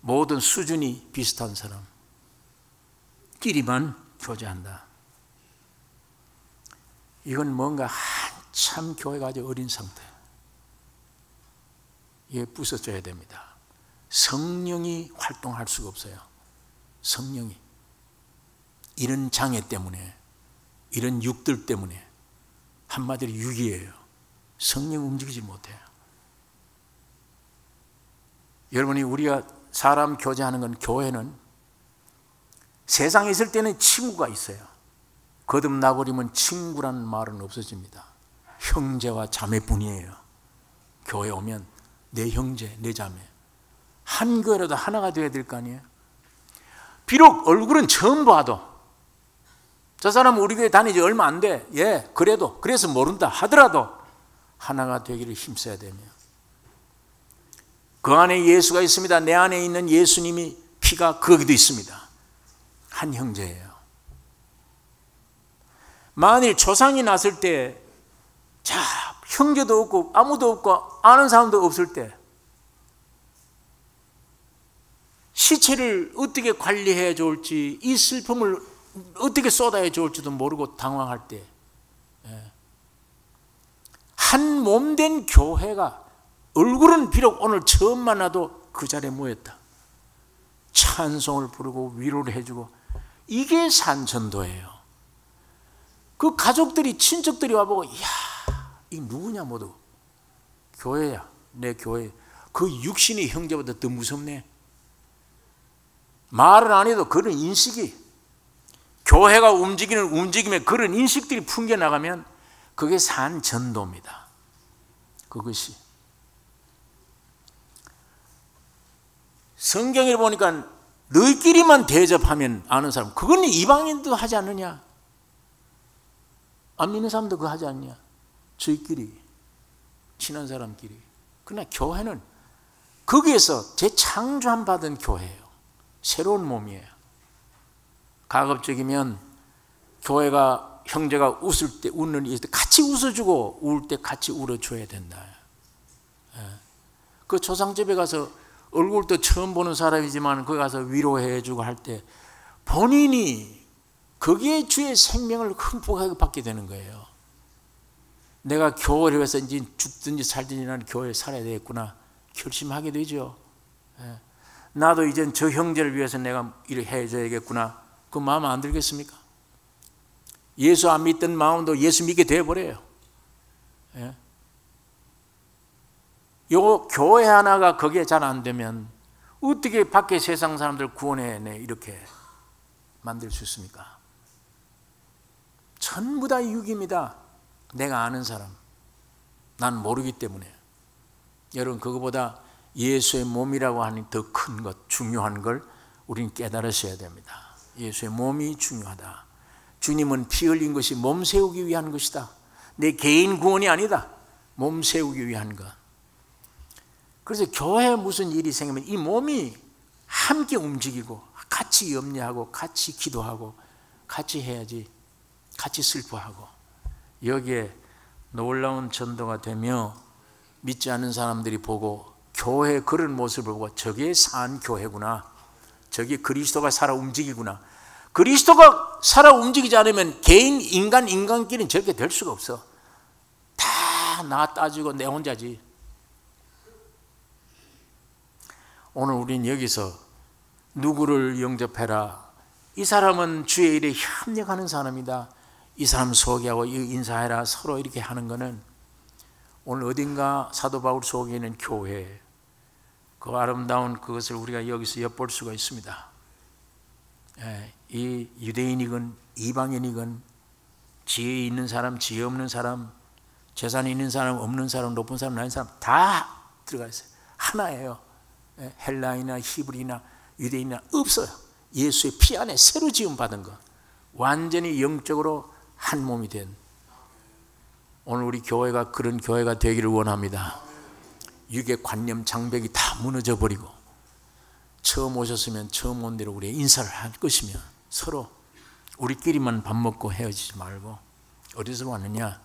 Speaker 1: 모든 수준이 비슷한 사람 끼리만 교제한다. 이건 뭔가 한참 교회가 아주 어린 상태. 이게 부서져야 됩니다. 성령이 활동할 수가 없어요. 성령이 이런 장애 때문에, 이런 육들 때문에, 한마디로 육이에요. 성령 움직이지 못해요. 여러분이 우리가 사람 교제하는 건, 교회는 세상에 있을 때는 친구가 있어요. 거듭나버리면 친구라는 말은 없어집니다. 형제와 자매뿐이에요. 교회 오면 내 형제, 내 자매, 한 교회라도 하나가 되어야 될 거 아니에요. 비록 얼굴은 처음 봐도, 저 사람은 우리 교회 다니지 얼마 안 돼, 그래서 모른다 하더라도 하나가 되기를 힘써야 되며, 그 안에 예수가 있습니다. 내 안에 있는 예수님이 피가 거기도 있습니다. 한 형제예요. 만일 초상이 났을 때, 형제도 없고 아무도 없고 아는 사람도 없을 때, 시체를 어떻게 관리해 좋을지, 이 슬픔을 어떻게 쏟아야 좋을지도 모르고 당황할 때, 한 몸 된 교회가, 얼굴은 비록 오늘 처음 만나도 그 자리에 모였다. 찬송을 부르고 위로를 해주고, 이게 산천도예요. 그 가족들이, 친척들이 와보고, 이야, 이 누구냐 모두. 교회야, 내 교회. 그 육신의 형제보다 더 무섭네. 말은 안 해도 그런 인식이, 교회가 움직이는 움직임에 그런 인식들이 풍겨나가면 그게 산 전도입니다. 그것이 성경에 보니까 너희끼리만 대접하면 아는 사람, 그건 이방인도 하지 않느냐? 안 믿는 사람도 그거 하지 않냐? 저희끼리, 친한 사람끼리. 그러나 교회는 거기에서 재창조함 받은 교회예요. 새로운 몸이에요. 가급적이면 교회가 형제가 웃을 때 웃는 일 때 같이 웃어주고 울 때 같이 울어줘야 된다. 그 초상집에 가서 얼굴도 처음 보는 사람이지만 거기 가서 위로해주고 할 때 본인이 거기에 주의 생명을 흠뻑하게 받게 되는 거예요. 내가 교회를 위해서 이제 죽든지 살든지 나는 교회에 살아야 되겠구나 결심하게 되죠. 나도 이젠 저 형제를 위해서 내가 일을 해줘야겠구나, 그 마음 안 들겠습니까? 예수 안 믿던 마음도 예수 믿게 되어버려요. 요 교회 하나가 거기에 잘 안 되면 어떻게 밖에 세상 사람들 구원해내 이렇게 만들 수 있습니까? 전부 다 육입니다. 내가 아는 사람, 난 모르기 때문에. 여러분, 그거보다 예수의 몸이라고 하는 더 큰 것, 중요한 걸 우리는 깨달으셔야 됩니다. 예수의 몸이 중요하다. 주님은 피 흘린 것이 몸 세우기 위한 것이다. 내 개인 구원이 아니다. 몸 세우기 위한 것. 그래서 교회에 무슨 일이 생기면 이 몸이 함께 움직이고 같이 염려하고 같이 기도하고 같이 해야지, 같이 슬퍼하고. 여기에 놀라운 전도가 되며 믿지 않는 사람들이 보고 교회의 그런 모습을 보고 저게 산 교회구나, 저게 그리스도가 살아 움직이구나. 그리스도가 살아 움직이지 않으면 개인 인간끼리는 저렇게 될 수가 없어. 다 나 따지고 내 혼자지. 오늘 우리는 여기서 누구를 영접해라, 이 사람은 주의 일에 협력하는 사람이다, 이 사람 소개하고 인사해라, 서로 이렇게 하는 것은 오늘 어딘가 사도 바울 속에 있는 교회, 그 아름다운 그것을 우리가 여기서 엿볼 수가 있습니다. 이 유대인이건 이방인이건 지혜 있는 사람, 지혜 없는 사람, 재산이 있는 사람, 없는 사람, 높은 사람, 낮은 사람 다 들어가 있어요. 하나예요. 헬라이나 히브리나 유대인이나 없어요. 예수의 피 안에 새로 지음 받은 것, 완전히 영적으로 한 몸이 된, 오늘 우리 교회가 그런 교회가 되기를 원합니다. 육의 관념 장벽이 다 무너져 버리고 처음 오셨으면 처음 온 대로 우리 인사를 할 것이며 서로 우리끼리만 밥 먹고 헤어지지 말고 어디서 왔느냐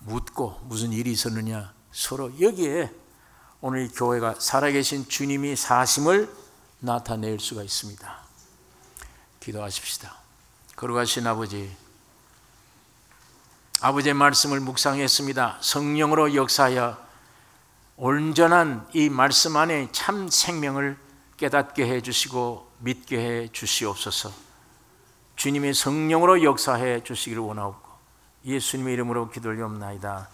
Speaker 1: 묻고 무슨 일이 있었느냐 서로. 여기에 오늘 이 교회가 살아계신 주님이 사심을 나타낼 수가 있습니다. 기도하십시다. 거룩하신 아버지, 아버지의 말씀을 묵상했습니다. 성령으로 역사하여 온전한 이 말씀 안에 참 생명을 깨닫게 해주시고 믿게 해 주시옵소서. 주님의 성령으로 역사해 주시기를 원하옵고 예수님의 이름으로 기도를 드리옵나이다.